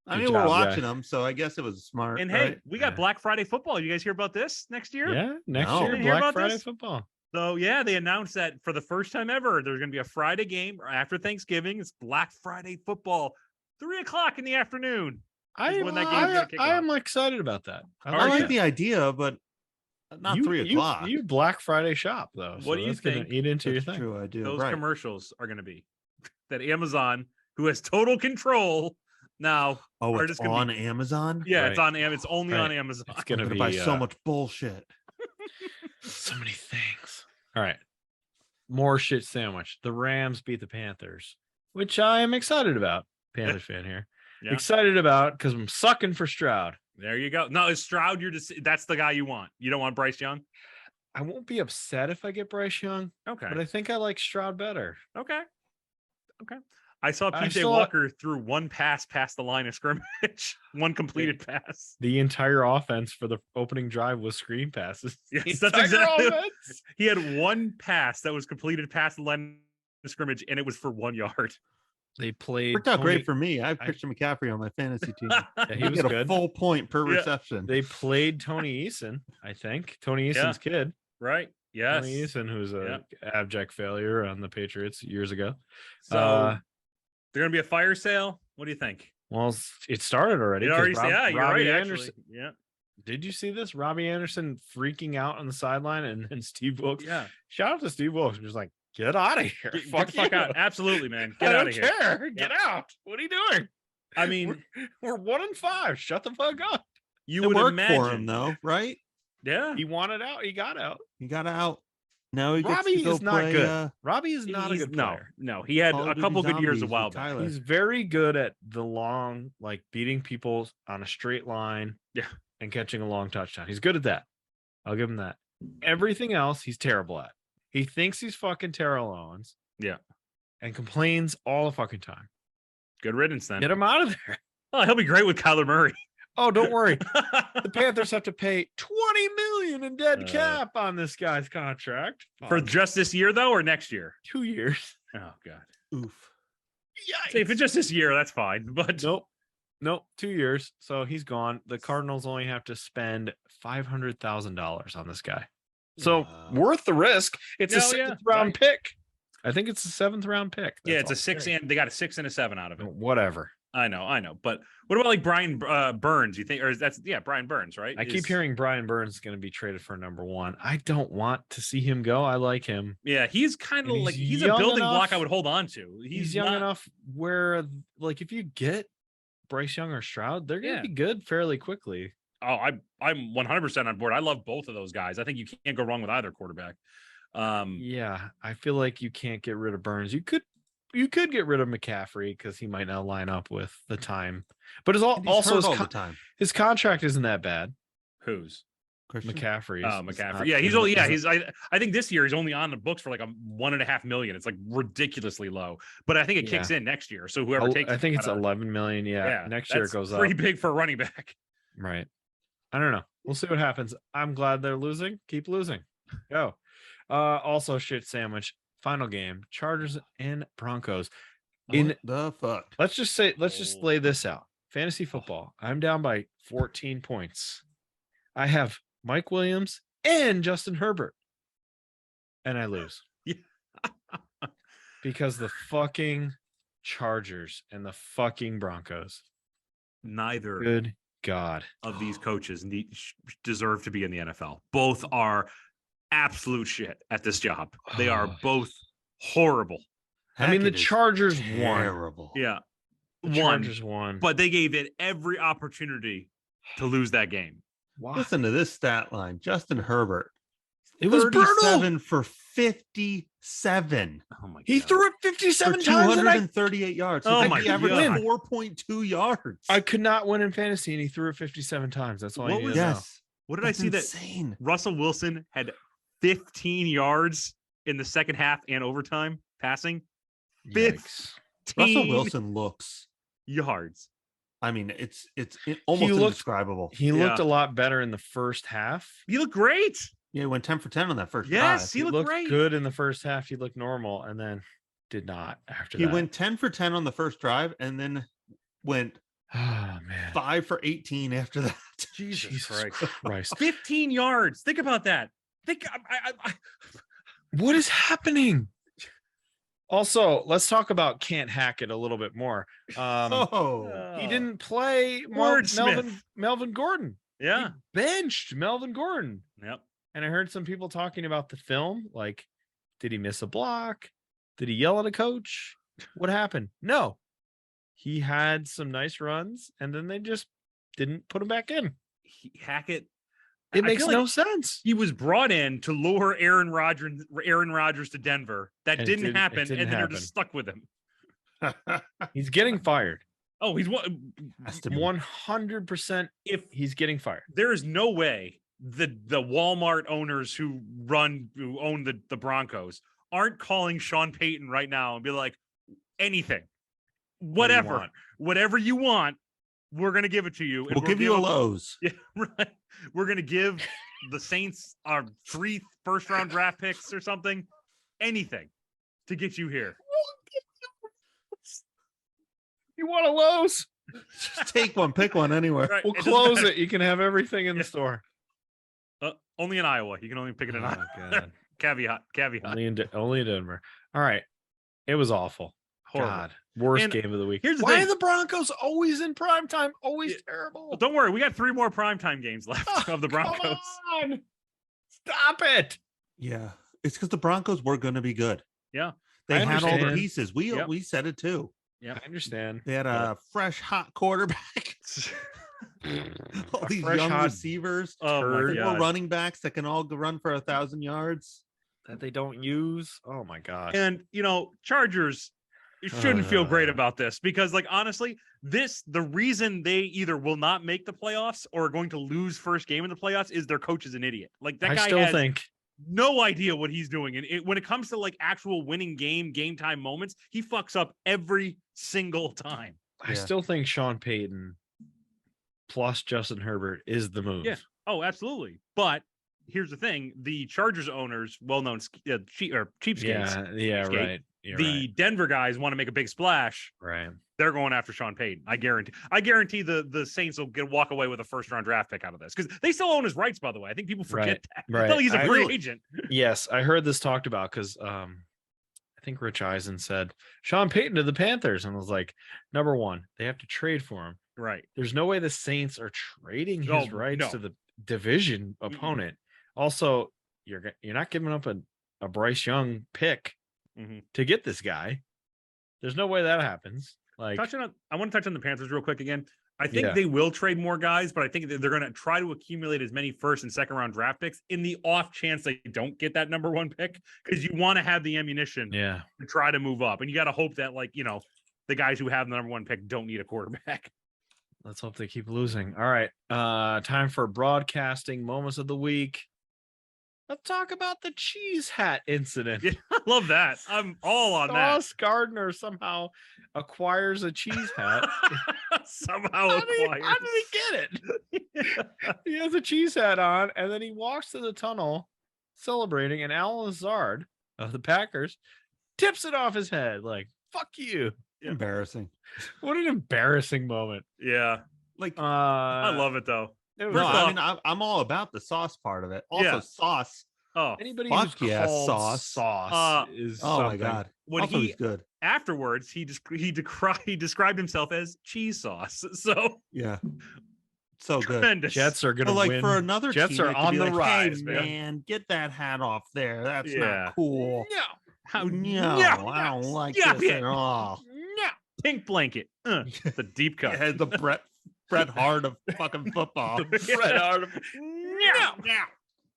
I Good mean, we're job, watching guy. them, so I guess it was smart. And right? hey, we got Black Friday football. You guys hear about this next year? Yeah, next No. year, Didn't hear Black about Friday this? football. So yeah, they announced that for the first time ever, there's going to be a Friday game after Thanksgiving. It's Black Friday football, 3:00 in the afternoon. when that game's gonna kick I off. am excited about that. I like you? the idea, but not 3 o'clock. You Black Friday shop though. What do you that's gonna think Eat into your That's thing. true, I do. Those right. commercials are going to be that Amazon, who has total control now. Oh, are it's just gonna on be- Amazon? Yeah, Right. it's on. It's only on Right. Amazon. It's I'm gonna gonna be buy so much bullshit. so many things. All right, more shit sandwich. The Rams beat the Panthers, which I am excited about. Panthers fan here, Yeah. excited about because I'm sucking for Stroud. There you go. No, is Stroud that's the guy you want. You don't want Bryce Young. I won't be upset if I get Bryce Young, Okay. but I think I like Stroud better. Okay. I saw I PJ still- Walker threw one pass past the line of scrimmage, one completed pass. The entire offense for the opening drive was screen passes. Yes, The that's entire exactly- offense. He had one pass that was completed past the line of scrimmage, and it was for 1 yard. They played. Worked out Tony- great for me. I have Christian McCaffrey on my fantasy team. Yeah, he You was get a good. full point per Yeah. reception. They played Tony Eason, I think. Tony Yeah. Eason's kid. Right? Yes. Tony Eason, who's a abject failure on the Patriots years ago. So they're gonna be a fire sale. What do you think? Well, it started already. It 'cause already, yeah, you're Robbie right. Anderson. Actually, yeah, Did you see this? Robbie Anderson freaking out on the sideline, and then Steve Wilkes. yeah. Shout out to Steve Wilkes. Just like, get out of here. Get the fuck you. out. Absolutely, man. I Get out don't of here. care. Get out. What are you doing? I mean, We're 1-5. Shut the fuck up. you It would worked imagine for him though, right? Yeah. He wanted out. He got out. He got out. Now he gets Robbie to go is not play, good. Robbie is not a He's- good player. No, he had Call of a Duty couple good years a Zombies while with back. Tyler. He's very good at the long, like beating people on a straight line. Yeah. And catching a long touchdown. He's good at that. I'll give him that. Everything else, he's terrible at. He thinks he's fucking Terrell Owens. Yeah. And complains all the fucking time. Good riddance then. Get him out of there. Oh, he'll be great with Kyler Murray. Oh, don't worry. The Panthers have to pay $20 million in dead Uh, cap on this guy's contract For Fuck. just this year though, or next year? 2 years. Oh God. Oof. See, if it's just this year, that's fine. But Nope, 2 years. So he's gone. The Cardinals only have to spend $500,000 on this guy. So Wow. worth the risk. It's a No, yeah, seventh round right. pick. I think it's a 7th round pick. yeah, That's it's a all. 6 and they got a 6 and a 7 out of it. Whatever. I know. But what about like Brian Burns? You think, or that's Brian Burns, right? I keep Is- hearing Brian Burns is going to be traded for number 1. I don't want to see him go. I like him. Yeah, he's kind of And like he's he's a young building block enough- I would hold on to. He's young not- enough where, like, if you get Bryce Young or Stroud, they're going to Yeah. be good fairly quickly. Oh, I'm 100% on board. I love both of those guys. I think you can't go wrong with either quarterback. Yeah, I feel like you can't get rid of Burns. You could get rid of McCaffrey because he might not line up with the time. But it's And he's also hurt all the time. his contract isn't that bad. Who's? Christian. McCaffrey. Oh, McCaffrey. Yeah, he's only. Yeah, he's. I think this year he's only on the books for like $1.5 million. It's like ridiculously low. But I think it kicks in next year. So whoever takes, I think it's gotta- 11 million. Yeah, next year it that's goes up. pretty big for a running back. Right. I don't know. We'll see what happens. I'm glad they're losing. Keep losing. Go. Also, shit sandwich. Final game. Chargers and Broncos. What the fuck? Let's just lay this out. fantasy football. I'm down by 14 points. I have Mike Williams and Justin Herbert, and I lose. Yeah. Because the fucking Chargers and the fucking Broncos. Neither Good God of these coaches deserve to be in the NFL. Both are absolute shit at this job. They are both horrible. I mean, the Chargers terrible. won. Yeah. The Chargers won. But they gave it every opportunity to lose that game. Wow. Listen to this stat line. Justin Herbert. It was 37 brutal. for 57. Oh my God. He threw it 57 for times. 238 yards. Oh He my averaged God. 4.2 yards. I could not win in fantasy, and he threw it 57 times. That's all I need to know. Yes. What did I see insane. that Russell Wilson had 15 yards in the second half and overtime passing? Yikes. 15 Russell Wilson looks. yards. I mean, it's almost indescribable. He looked a lot better in the first half. He looked great. Yeah, he went 10 for 10 on that first Yes, drive. he looked great. Good in the first half. He looked normal, and then did not after that. He went 10 for 10 on the first drive and then went Oh man, 5 for 18 after that. Jesus Christ. 15 yards. Think about that. What is happening? Also, let's talk about Can't Hack It a little bit more. He didn't play Melvin Gordon. Yeah. He benched Melvin Gordon. Yep. And I heard some people talking about the film. Like, did he miss a block? Did he yell at a coach? What happened? No. He had some nice runs, and then they just didn't put him back in. Hackett. It makes no sense. He was brought in to lure Aaron Rodgers to Denver. That didn't happen, and then you're just stuck with him. He's getting fired. Oh, he's 100%. If he's getting fired, there is no way the Walmart owners who own the Broncos aren't calling Sean Payton right now and be like, anything, whatever you want, we're gonna give it to you. And we'll give you a Lowe's. Yeah, right. We're gonna give the Saints our 3 first-round draft picks or something, anything to get you here. You want a Lowe's? Just take one, pick one anywhere. Right. We'll close it. You can have everything in the store. Only in Iowa. You can only pick it in Iowa. God. Caveat. Only in Denver. All right. It was awful. Horrible. God. Worst game of the week. Here's the Why thing. are the Broncos always in prime time? Always terrible. Well, don't worry. We got 3 more primetime games left of the Broncos. Come on. Stop it. Yeah. It's because the Broncos were going to be good. Yeah. They had all the understand. pieces. We said it too. Yeah, I understand. They had a fresh, hot quarterback. All these young receivers. Oh my God. 4 running backs that can all run for 1,000 yards. That they don't use. Oh my God. And Chargers shouldn't feel great about this because, like, honestly, the reason they either will not make the playoffs or are going to lose first game in the playoffs is their coach is an idiot. Like, that guy has no idea what he's doing. And when it comes to like actual winning game time moments, he fucks up every single time. I still think Sean Payton plus Justin Herbert is the move. Yeah. Oh, absolutely. But here's the thing: the Chargers owners, well-known cheapskates. Yeah, right. The Denver guys want to make a big splash. Right. They're going after Sean Payton. I guarantee the Saints will walk away with a first-round draft pick out of this because they still own his rights. By the way, I think people forget that. Right. Like he's a free agent. Yes, I heard this talked about because I think Rich Eisen said Sean Payton to the Panthers, and was like, number one, they have to trade for him. Right. There's no way the Saints are trading his rights to the division opponent. Also, you're not giving up a Bryce Young pick to get this guy. There's no way that happens. Like, I want to touch on the Panthers real quick again. I think they will trade more guys, but I think they're going to try to accumulate as many first and second round draft picks in the off chance they don't get that number 1 pick, because you want to have the ammunition to try to move up. And you got to hope that, like, the guys who have the number 1 pick don't need a quarterback. Let's hope they keep losing. All right. Time for broadcasting moments of the week. Let's talk about the cheese hat incident. Yeah, I love that. I'm all on that. Sauce Gardner somehow acquires a cheese hat. How did he get it? He has a cheese hat on, and then he walks to the tunnel celebrating, and Al Lazard of the Packers tips it off his head like, fuck you. Embarrassing. What an embarrassing moment. Yeah. Like, I love it though. no, I mean, I'm all about the sauce part of it. Also, sauce. Oh, anybody fuck who's yeah, called sauce. sauce is Oh my something. god. When Also, he's good. Afterwards, he described himself as cheese sauce. So yeah, so good. tremendous. Jets are gonna like win. for another Jets teammate are to on be the like, rise, hey, man. Get that hat off there. That's Yeah. not cool. No, How No, I don't like Stop this it. at all. no. Pink blanket. The deep cut. Yeah, the Bret Hart of fucking football. Fred Hart. No.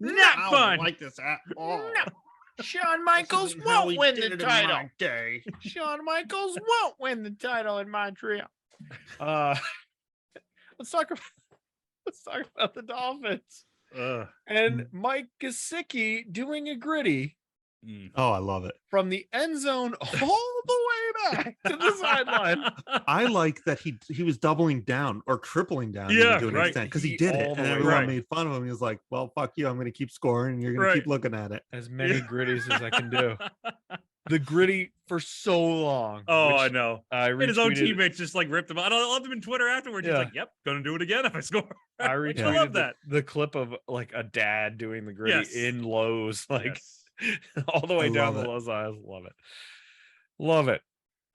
Not I fun. don't like this at all. No. Shawn Michaels This isn't how won't we win did the it in title. my day. Shawn Michaels won't win the title in Montreal. Let's talk about the Dolphins and Mike Gesicki doing a gritty Oh, I love it. from the end zone all the way back to the sideline. I like that he was doubling down or tripling down Yeah, to an right. extent because He he did all it, the and way everyone right. made fun of him. He was like, "Well, fuck you. I'm going to keep scoring, and you're going to keep looking at it." As many gritties as I can do. The gritty for so long. Oh, which I know. I And his own retweeted- teammates just like ripped him out. I loved him in Twitter afterwards. Yeah. He's like, "Yep, gonna do it again if I score." I retweeted I love that. the clip of like a dad doing the gritty Yes. in Lowe's, like Yes. all the way I down love the it. Lowe's aisles. Love it.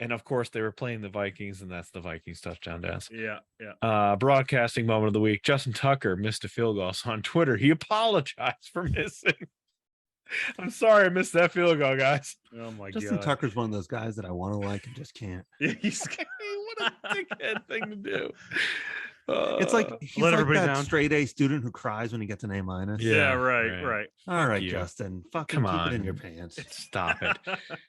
And of course, they were playing the Vikings, and that's the Vikings touchdown dance. Yeah. Broadcasting moment of the week: Justin Tucker missed a field goal. So on Twitter, he apologized for missing. I'm sorry I missed that field goal, guys. Oh my Justin god. Tucker's one of those guys that I want to like and just can't. He's What a dickhead thing to do. It's like he's let like everybody that down. straight A student who cries when he gets an A minus. Yeah, right. All right, you. Justin. Fucking Come keep it in on. your pants. Stop it.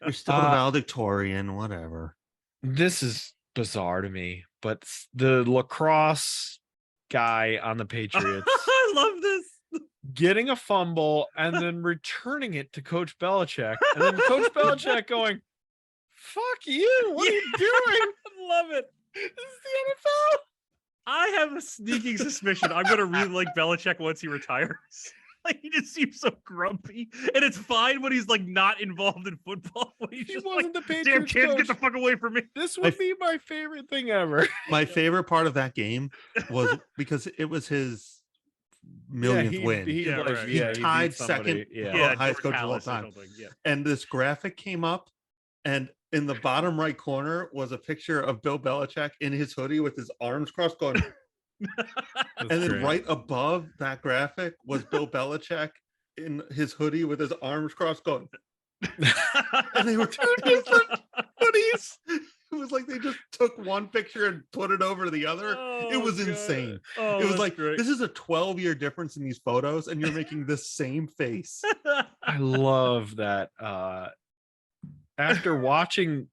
You're still the valedictorian, whatever. This is bizarre to me, but the lacrosse guy on the Patriots I love this. getting a fumble and then returning it to Coach Belichick, and then Coach Belichick going, "Fuck you! What are you doing?" I love it. This is the NFL. I have a sneaking suspicion I'm gonna really like Belichick once he retires. Like he just seems so grumpy, and it's fine when he's like not involved in football. When he's He just wasn't like, the "Damn Patriots kids, coach. get the fuck away from me." This would be my favorite thing ever. My favorite part of that game was because it was his millionth win. He, Yeah, like, right. He yeah, he tied beat somebody. second. Yeah. Yeah. highest George coach of all Halas or time. something, Yeah. And this graphic came up, and in the bottom right corner was a picture of Bill Belichick in his hoodie with his arms crossed going. That's And then great. right above that graphic was Bill Belichick in his hoodie with his arms crossed going. And they were two different hoodies. It was like they just took one picture and put it over the other. It was insane. Oh, It was that's like, great. this is a 12-year difference in these photos, and you're making the same face. I love that. After watching,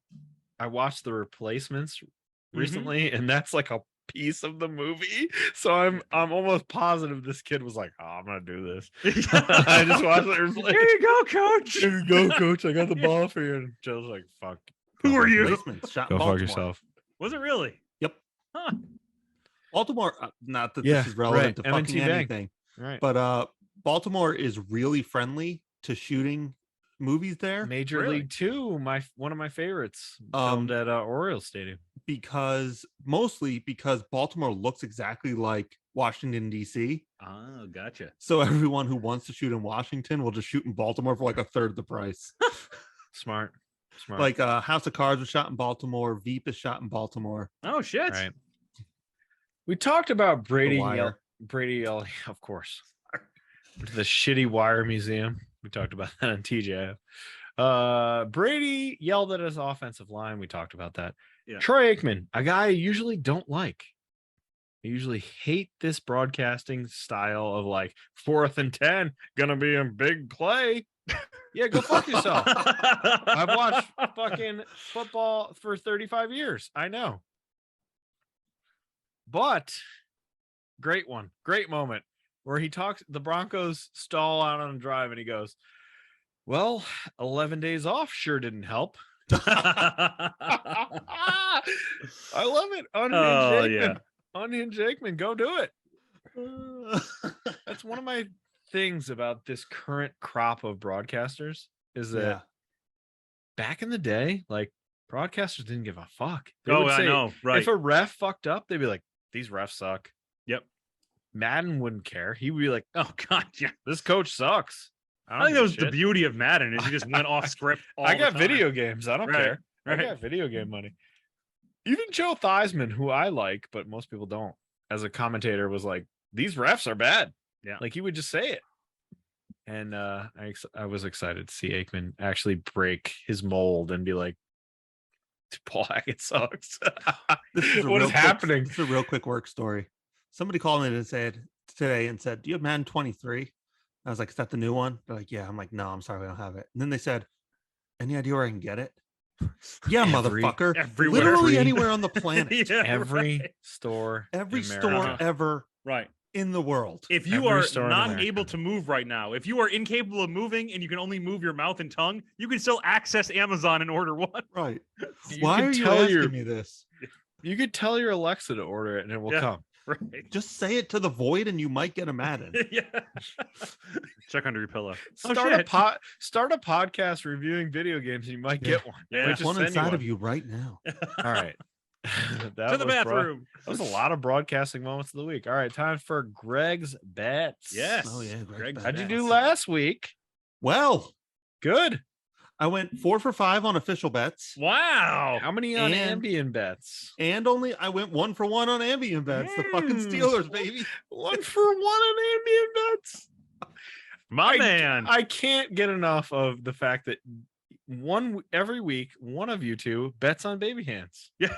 I watched The Replacements recently, and that's like a piece of the movie. So I'm almost positive this kid was like, "Oh, I'm gonna do this." I just watched The Replacements. Here you go, coach. Here you go, coach. I got the ball for you. And Joe's like, "Fuck, Who are you? Replacements shot in go fuck Baltimore. yourself." Was it really? Yep. Huh. Baltimore, not that Yeah, this is relevant right. to M&T fucking Bank. anything, Right. but Baltimore is really friendly to shooting movies there Major Really? League 2, one of my favorites, Um, filmed at Orioles Stadium. mostly because Baltimore looks exactly like Washington, D.C. Oh, gotcha. So everyone who wants to shoot in Washington will just shoot in Baltimore for like a third the price. Smart. Like House of Cards was shot in Baltimore. Veep is shot in Baltimore. Oh shit. right. We talked about Brady Wire. Yell, of course. The shitty Wire Museum. We talked about that on TJF. Brady yelled at his offensive line. We talked about that. Yeah. Troy Aikman, a guy I usually don't like. I usually hate this broadcasting style of like 4th and 10, gonna be a big play. Yeah, go fuck yourself. I've watched fucking football for 35 years. I know. But great one. Great moment where he talks, the Broncos stall out on a drive and he goes, "Well, 11 days off sure didn't help." I love it. Unhinged Oh, Aikman. yeah. Unhinged Aikman. Go do it. That's one of my things about this current crop of broadcasters is that Yeah. back in the day, like broadcasters didn't give a fuck. They Oh, would I say, know. Right. if a ref fucked up, they'd be like, "These refs suck." Yep. Madden wouldn't care. He would be like, Oh God, yeah. "This coach sucks." I think that was the beauty of Madden is you just went off script. I got video games. I don't care. Right. I got video game money. Even Joe Theismann, who I like, but most people don't, as a commentator, was like, "These refs are bad." Yeah. Like he would just say it. And I was excited to see Aikman actually break his mold and be like, Paul Hackett sucks. What is happening? This is a real quick work story. Somebody called me and said, "Do you have Madden 23?" I was like, "Is that the new one?" They're like, "Yeah." I'm like, "No, I'm sorry, we don't have it." And then they said, "Any idea where I can get it?" Yeah, motherfucker. Everywhere. Literally anywhere on the planet. Yeah, Every right. store. Every in store America. ever Right. in the world. If you Every are store in not America. able to move right now, if you are incapable of moving and you can only move your mouth and tongue, you can still access Amazon and order one. Right. You Why could are you tell asking me this? You could tell your Alexa to order it and it will Yeah. come. Right. Just say it to the void and you might get a Madden. Yeah. Check under your pillow. Start a podcast reviewing video games and you might get one. Yeah. There's one inside of you right now. All right. That To the was bathroom. that was a lot of broadcasting moments of the week. All right, time for Greg's bets. Yes. Oh, yeah, Greg's How'd you bets. do last week? Well, Good. I went 4 for 5 on official bets. Wow. How many on And- Ambien bets? And I went 1 for 1 on Ambien bets. The fucking Steelers, baby. 1 for 1 on Ambien bets. My man. I can't get enough of the fact that every week, one of you two bets on baby hands. Yeah.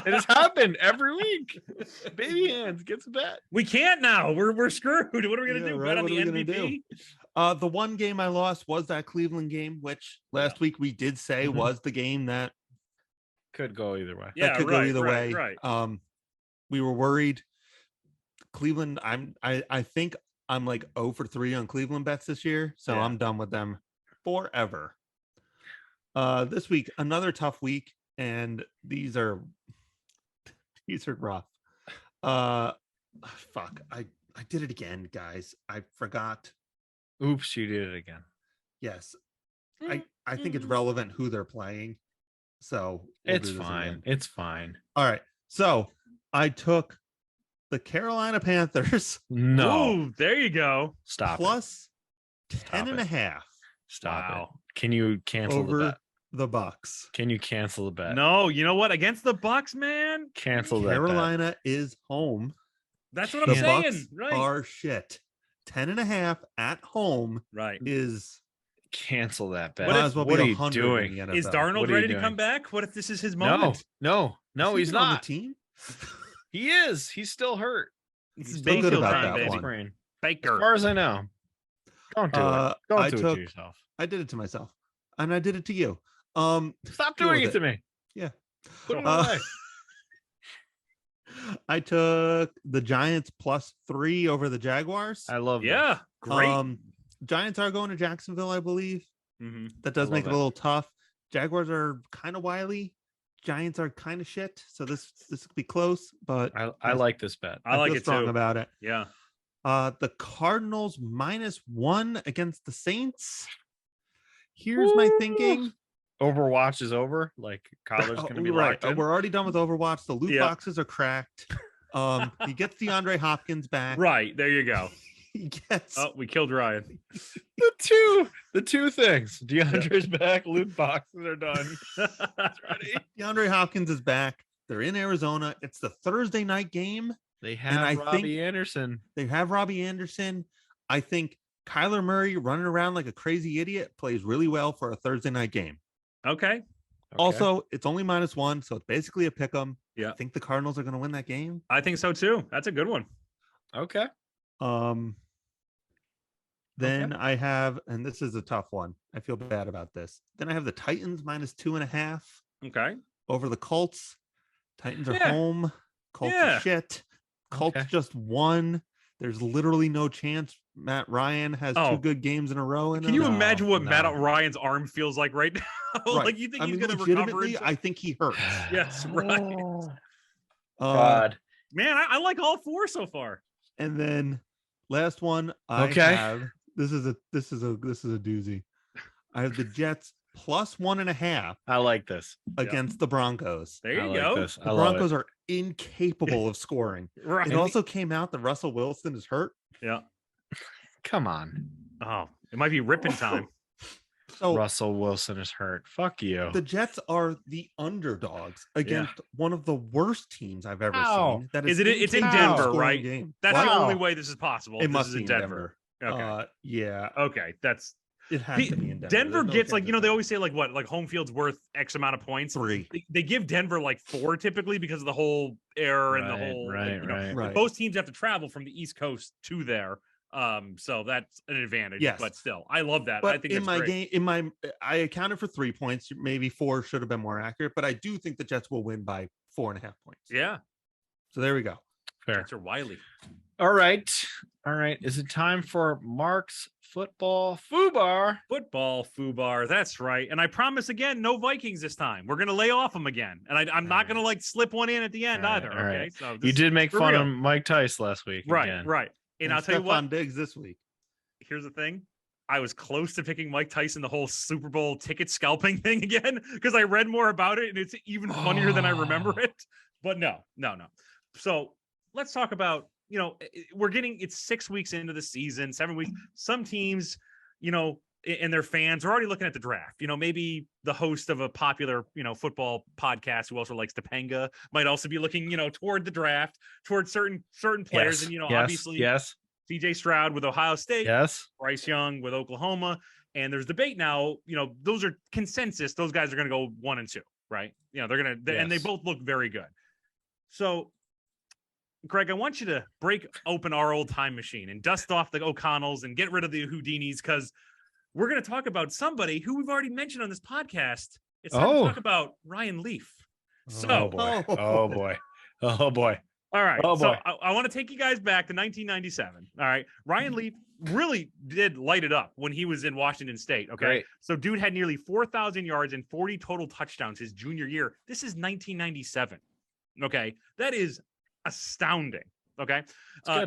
It has happened every week. Baby hands gets a bet. We can't now. We're screwed. What are we gonna Yeah, do? right. Bet on What the are we gonna MVP? The one game I lost was that Cleveland game, which last week we did say Mhm. was the game that Could go either way. Yeah, that could right, go either right, way. right. We were worried. Cleveland, I think I'm like 0 for 3 on Cleveland bets this year, so Yeah. I'm done with them forever. This week, another tough week, and these are rough. Fuck, I did it again, guys. I forgot. Oops, you did it again. Yes, I think it's relevant who they're playing, so we'll It's do this fine. again. It's fine. All right, so I took the Carolina Panthers No. Ooh, there you go. Stop it. plus Stop 10 and a it. half Stop Wow. it. Can you cancel the over bet? the Bucks. Can you cancel the bet? No, you know what? Against the Bucks, man. Cancel that bet. Carolina is home. That's what The I'm saying. Bucks Right. are shit. 10 and a half at home Right. is Cancel that bet. What might if- as well what be are you 100 doing? in the NFL. Is Darnold What are you ready to doing? come back? What if this is his No, moment? no, he's even on the not. team. He is. He's still hurt. This He's is still good Bayfield about time, that baby. one. Sprain. As Baker. far as I know. Don't do it. Don't I do it took- to yourself. I did it to myself, and I did it to you. Stop deal doing with it to me. Yeah. Put it Uh, away. I took the Giants plus 3 over the Jaguars. I love Yeah. Great. Giants are going to Jacksonville, I believe. Mhm. That does I make love it a it. little tough. Jaguars are kind of wily. Giants are kind of shit. So this could be close, but I like this bet. I like feel it strong too. about it. Yeah. The Cardinals -1 against the Saints. Here's my thinking. Overwatch is over. Like Kyler's Oh, going to be right. locked in. We're already done with Overwatch. The loot Yeah. boxes are cracked. He gets DeAndre Hopkins back. Right. There you go. He gets Oh, we killed Ryan. The two things. DeAndre's back. Loot boxes are done. Ready? DeAndre Hopkins is back. They're in Arizona. It's the Thursday night game. They I have Robbie think- Anderson. They have Robbie Anderson. I think Kyler Murray running around like a crazy idiot plays really well for a Thursday night game. Okay. Okay. Also, it's only -1, so it's basically a pick 'em. Yeah. I think the Cardinals are going to win that game. I think so too. That's a good one. Okay. Then I have, and this is a tough one. I feel bad about this. Then I have the Titans -2.5 Okay. over the Colts. Titans are Yeah. home. Colts Yeah. are shit. Colts Okay. just won. There's literally no chance Matt Ryan has Oh. 2 good games in a row. In Can you him. imagine what Matt no. Ryan's arm feels like right now? Right. Like you think I he's mean, going to recover? legitimately, I think he hurts. Yes, right. Uh, Man, I like all 4 so far. And then last one I Okay. have, this is a doozy. I have the Jets plus 1.5 I like this. against the Broncos. There you I go. Like this. The Broncos are incapable of scoring. Right. It also came out that Russell Wilson is hurt. Yeah. Come on. Oh, it might be ripping time. So Russell Wilson is hurt. Fuck you. the Jets are the underdogs against one of the worst teams I've ever How? seen. That It's in incapable of Denver, scoring right? game. That's What? the only way this is possible. It This must is be in in Denver. Denver. Okay. Yeah, Okay. That's it has to be in Denver. Denver There's no gets chance like, it's they not. always say like what, like home field's worth X amount of points. 3. They give Denver like 4 typically because of the whole air and the Right, whole, right, right. Right. both teams have to travel from the East Coast to there. So that's an advantage. Yes. But still, I love that. But I think in that's my great. game, I accounted for 3 points. Maybe 4 should have been more accurate, but I do think the Jets will win by 4.5 points. Yeah. So there we go. Fair. Jets are wily. All right. Is it time for Mark's football foobar? Football foobar. That's right. And I promise again, no Vikings this time. We're gonna lay off them again. And I'm not gonna like slip one in at the end All right, either. all Okay. right. So You did make for fun real. of Mike Tice last week. right, again. right. And I'll tell you what, Stephon Diggs this week. here's the thing. I was close to picking Mike Tyson, the whole Super Bowl ticket scalping thing again, because I read more about it and it's even funnier than I remember it. But no. So let's talk about, it's 6 weeks into the season, 7 weeks. Some teams, and their fans are already looking at the draft. Maybe the host of a popular, football podcast who also likes Topanga might also be looking, toward the draft, toward certain players. Yes, And, yes, obviously yes, CJ Stroud with Ohio State, yes. Bryce Young with Oklahoma. And there's debate now, those are consensus. Those guys are going to go 1 and 2, right? They're going to, and they Yes. both look very good. So, Greg, I want you to break open our old time machine and dust off the O'Connells and get rid of the Houdinis, because we're going to talk about somebody who we've already mentioned on this podcast. It's time to talk about Ryan Leaf. So, Oh boy. Oh boy. Oh boy. all right. Oh, so boy. I want to take you guys back to 1997. All right. Ryan Leaf really did light it up when he was in Washington State. Okay. Great. So dude had nearly 4,000 yards and 40 total touchdowns his junior year. This is 1997. Okay. That is astounding. Okay.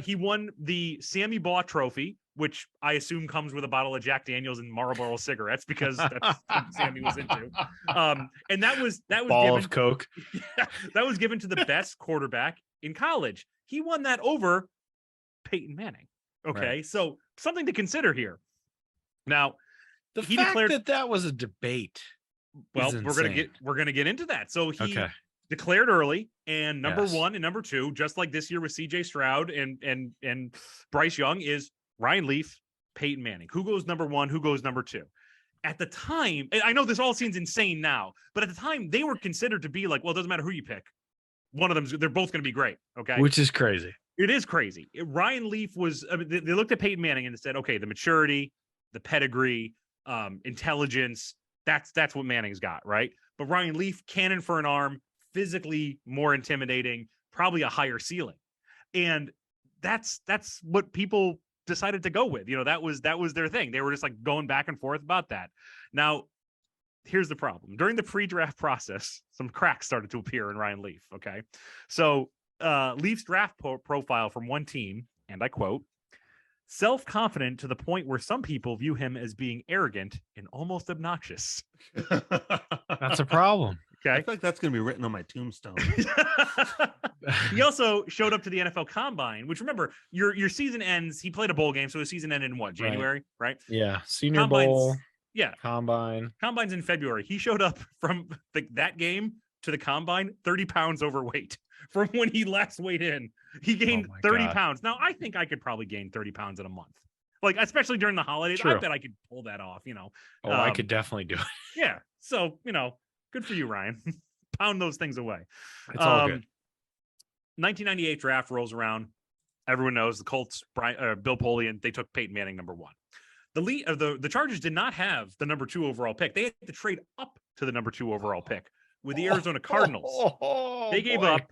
He won the Sammy Baugh Trophy, which I assume comes with a bottle of Jack Daniels and Marlboro cigarettes, because that's what Sammy was into. And that was Ball given, of Coke. that was given to the best quarterback in college. He won that over Peyton Manning. Okay. Right. So something to consider here. Now, The he fact declared- that was a debate. well, is we're insane. gonna get into that. So he Okay. declared early, and number Yes. 1 and number 2, just like this year with CJ Stroud and Bryce Young, is Ryan Leaf, Peyton Manning. Who goes number 1? Who goes number 2? At the time, and I know this all seems insane now, but at the time they were considered to be like, well, it doesn't matter who you pick. One of they're both going to be great. Okay. Which is crazy. It is crazy. Ryan Leaf was, they looked at Peyton Manning and said, okay, the maturity, the pedigree, intelligence, that's what Manning's got, right? But Ryan Leaf, cannon for an arm, physically more intimidating, probably a higher ceiling. And that's what people decided to go with. That was their thing. They were just like going back and forth about that. Now, here's the problem. During the pre-draft process, some cracks started to appear in Ryan Leaf. Okay. So Leaf's draft profile from one team, and I quote, self-confident to the point where some people view him as being arrogant and almost obnoxious. That's a problem. I Okay. feel like that's going to be written on my tombstone. He also showed up to the NFL Combine, which, remember, your season ends. He played a bowl game, so his season ended in what, January, right? Yeah. Senior Combines- Bowl, Yeah. Combine. Combine's in February. He showed up from that game to the Combine 30 pounds overweight from when he last weighed in. He gained my 30 God. pounds. Now, I think I could probably gain 30 pounds in a month. Like, especially during the holidays. I True. bet I could pull that off, Oh, I Um, could definitely do it. Yeah. So, good for you, Ryan. Pound those things away. It's all good. 1998 draft rolls around. Everyone knows the Colts, Bill Polian, they took Peyton Manning number 1. The Chargers did not have the number 2 overall pick. They had to trade up to the number 2 overall pick with the Arizona Cardinals. They gave up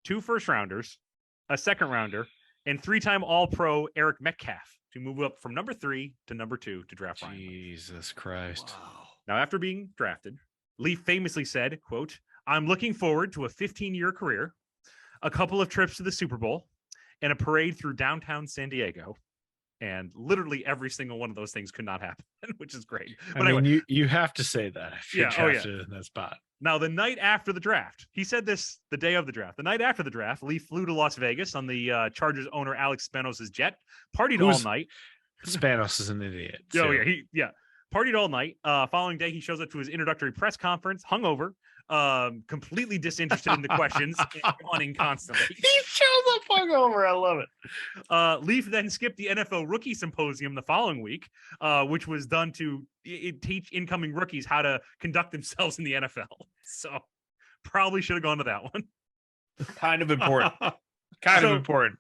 2 first-rounders, a second-rounder, and 3-time All-Pro Eric Metcalf to move up from number 3 to number 2 to draft Ryan Leaf. Jesus Christ. Now, after being drafted, Leaf famously said, quote, I'm looking forward to a 15-year career, a couple of trips to the Super Bowl, and a parade through downtown San Diego. And literally every single one of those things could not happen, which is great. But I mean, anyway, you have to say that if you're drafted in that spot. Now, the night after the draft, he said this the day of the draft. The night after the draft, Leaf flew to Las Vegas on the Chargers owner Alex Spanos' jet, partied all night. Spanos is an idiot. Oh, yeah. Partied all night. Following day, he shows up to his introductory press conference, hungover, completely disinterested in the questions, and yawning constantly. He shows up hungover. I love it. Leaf then skipped the NFL Rookie Symposium the following week, which was done to teach incoming rookies how to conduct themselves in the NFL. So probably should have gone to that one. Kind of important. Important.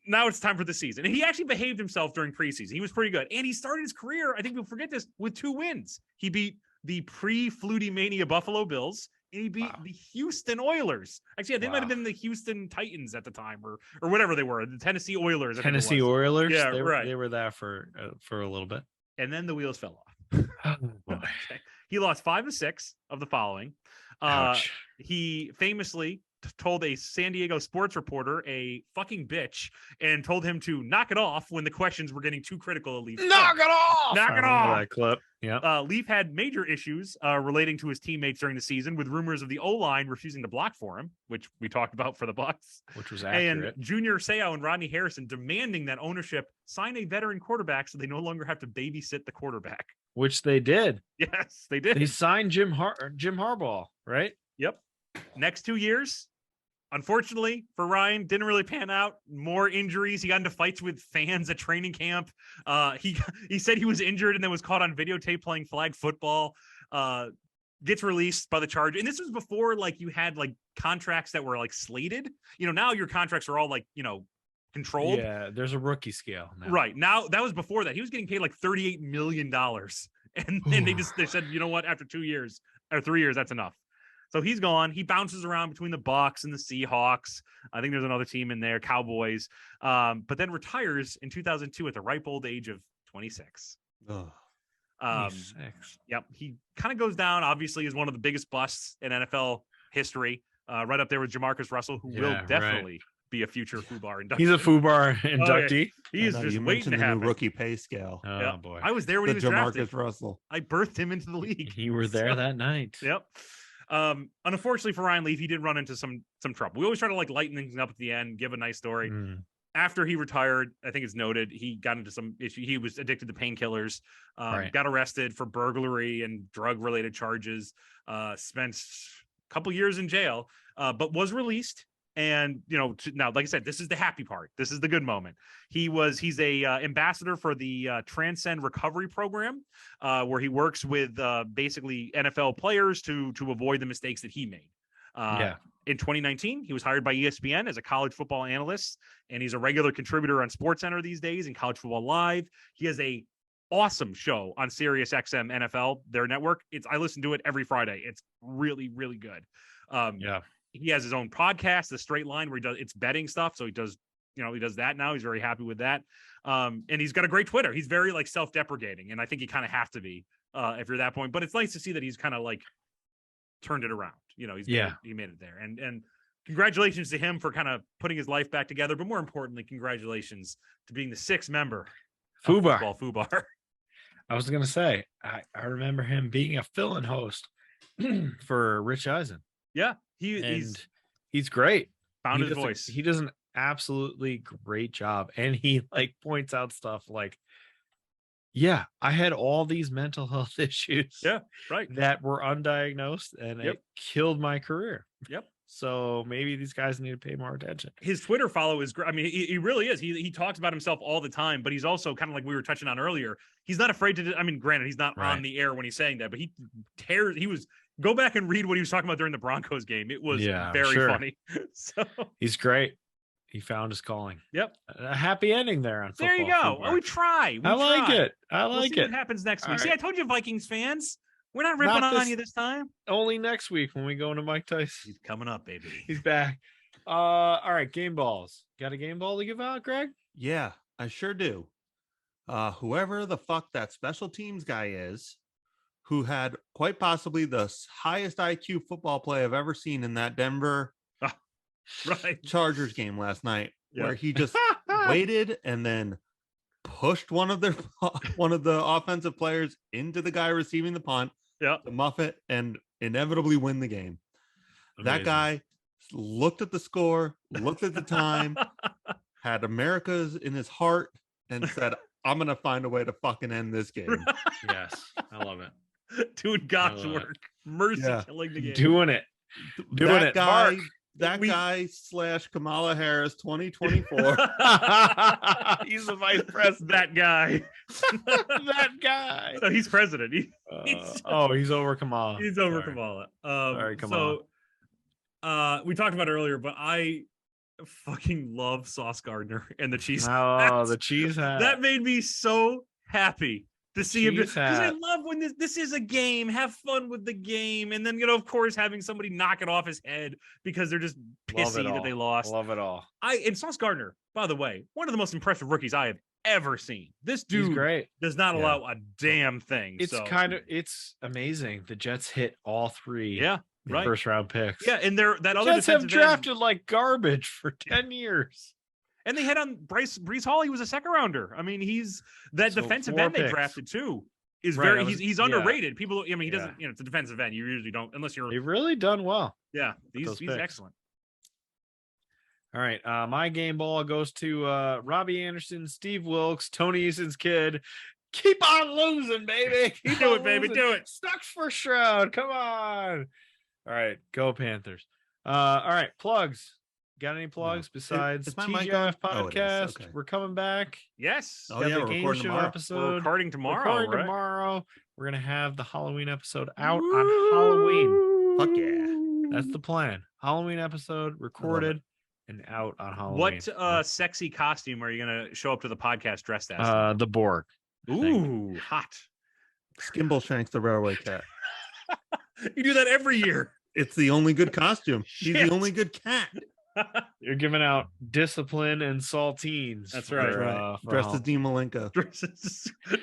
Now it's time for the season. And he actually behaved himself during preseason. He was pretty good. And he started his career, I think we'll forget this, with 2 wins. He beat the pre-Flutie Mania Buffalo Bills, and he beat the Houston Oilers. Actually, they might have been the Houston Titans at the time, or whatever they were, the Tennessee Oilers. Tennessee Oilers? Yeah, They were that for a little bit. And then the wheels fell off. Okay. He lost 5 of 6 of the following. He famously told a San Diego sports reporter a fucking bitch and told him to knock it off when the questions were getting too critical of Leaf. Knock it off! Knock it off! That clip. Yeah. Leaf had major issues relating to his teammates during the season, with rumors of the O-line refusing to block for him, which we talked about for the Bucs, which was accurate. And Junior Seau and Rodney Harrison demanding that ownership sign a veteran quarterback so they no longer have to babysit the quarterback. Which they did. Yes, they did. They signed Jim Harbaugh, right? Yep. Next 2 years, unfortunately for Ryan, didn't really pan out. More injuries. He got into fights with fans at training camp. He said he was injured and then was caught on videotape playing flag football. Gets released by the Chargers. And this was before you had contracts that were slated. Now your contracts are all controlled. Yeah, there's a rookie scale now. Right. Now that was before that. He was getting paid $38 million. And then they said, you know what, after 2 years or 3 years, that's enough. So he's gone. He bounces around between the Bucs and the Seahawks. I think there's another team in there, Cowboys. But then retires in 2002 at the ripe old age of 26. 26. Yep. He kind of goes down, obviously, as one of the biggest busts in NFL history. Right up there with Jamarcus Russell, who will definitely be a future FUBAR inductee. He's a FUBAR inductee. He is just waiting to happen. New rookie pay scale. Oh boy. I was there when he was drafted. Jamarcus Russell. I birthed him into the league. You were there that night. Yep. Unfortunately for Ryan Leaf, he did run into some trouble. We always try to lighten things up at the end, give a nice story. After he retired, I think it's noted, he got into some issue. He was addicted to painkillers, got arrested for burglary and drug related charges, spent a couple years in jail, but was released. And, now, like I said, this is the happy part. This is the good moment. He's a ambassador for the Transcend Recovery Program, where he works with basically NFL players to avoid the mistakes that he made. In 2019, he was hired by ESPN as a college football analyst, and he's a regular contributor on SportsCenter these days and College Football Live. He has a awesome show on Sirius XM NFL, their network. I listen to it every Friday. It's really, really good. He has his own podcast, The Straight Line, where it's betting stuff. So he does that now. He's very happy with that. And he's got a great Twitter. He's very self-deprecating. And I think you kind of have to be if you're that point, but it's nice to see that he's kind of turned it around. He made it there. And congratulations to him for kind of putting his life back together. But more importantly, congratulations to being the 6th member of FUBAR. I was going to say, I remember him being a fill-in host for Rich Eisen. Yeah. He's great. Found his voice. He does an absolutely great job. And he points out stuff I had all these mental health issues. Yeah, right. That were undiagnosed and it killed my career. Yep. So maybe these guys need to pay more attention. His Twitter follow is great. I mean, he really is. He talks about himself all the time, but he's also kind of like we were touching on earlier. He's not afraid to, granted, he's not on the air when he's saying that, but go back and read what he was talking about during the Broncos game. It was very funny. So he's great. He found his calling. Yep. A happy ending there on football. There you go. We try. I like it. We'll see what happens next week. See, I told you, Vikings fans, we're not ripping on you this time. Only next week when we go into Mike Tyson. He's coming up, baby. He's back. All right, game balls. Got a game ball to give out, Greg? Yeah, I sure do. Whoever the fuck that special teams guy is, who had quite possibly the highest IQ football play I've ever seen in that Denver Chargers game last night, where he just waited and then pushed one of the offensive players into the guy receiving the punt to muff it and inevitably win the game. Amazing. That guy looked at the score, looked at the time, had America's in his heart, and said, I'm gonna find a way to fucking end this game. Yes, I love it. Doing God's work, mercy killing the game, doing it. That guy, Mark. guy / Kamala Harris 2024. He's the vice president. That guy. That guy. So he's president. He's over Kamala. He's over Kamala. Sorry, Kamala. So we talked about it earlier, but I fucking love Sauce Gardner and the cheese. Oh, the cheese hat. That made me so happy to see him, because I hat. love when this is a game. Have fun with the game, and then of course having somebody knock it off his head because they're just pissy that they lost. Love it all. And Sauce Gardner, by the way, one of the most impressive rookies I have ever seen. This dude great. Does not allow a damn thing. It's amazing. The Jets hit all three. Right. First round picks. Yeah, and that other Jets have defensive drafted end, like garbage for 10 years. and they had on Breece Hall. He was a second rounder. I mean, he's that So defensive 4 end they picks. drafted too. Is Right, very he's underrated. People, I mean, he Yeah. doesn't. It's a defensive end. You usually don't unless you're. They've really done well. Yeah, he's those picks. excellent. All right. My game ball goes to Robbie Anderson, Steve Wilkes, Tony Eason's kid. Keep on losing, baby. Keep Do on it, baby. losing. Do it. Stuck for Shroud. Come on. All right. Go Panthers. All right. Plugs. Got any plugs besides is my mic TGIF on? Oh, it is. podcast? Okay. We're coming back. Yes. Oh, Got yeah, the we're game recording show tomorrow. episode. We're recording tomorrow. Recording right? tomorrow. We're gonna have the Halloween episode out on Halloween. Fuck yeah. That's the plan. Halloween episode recorded and out on Halloween. What sexy costume are you gonna show up to the podcast dressed as? The Borg. Ooh, hot. Skimbleshanks the railway cat. You do that every year. It's the only good costume. He's Shit. the only good cat. You're giving out discipline and saltines. That's for, right. for Dressed as Hall- Dean Malenko.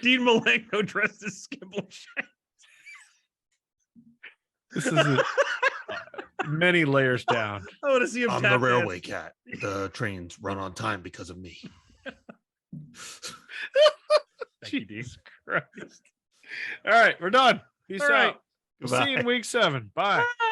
Dean Malenko dressed as Skimbleshanks. This is many layers down. I want to see him. I'm the tap railway cat. The trains run on time because of me. Thank you, Dean. Jesus Christ. All right, we're done. Peace All right. out. We'll see you in week 7. Bye. Bye.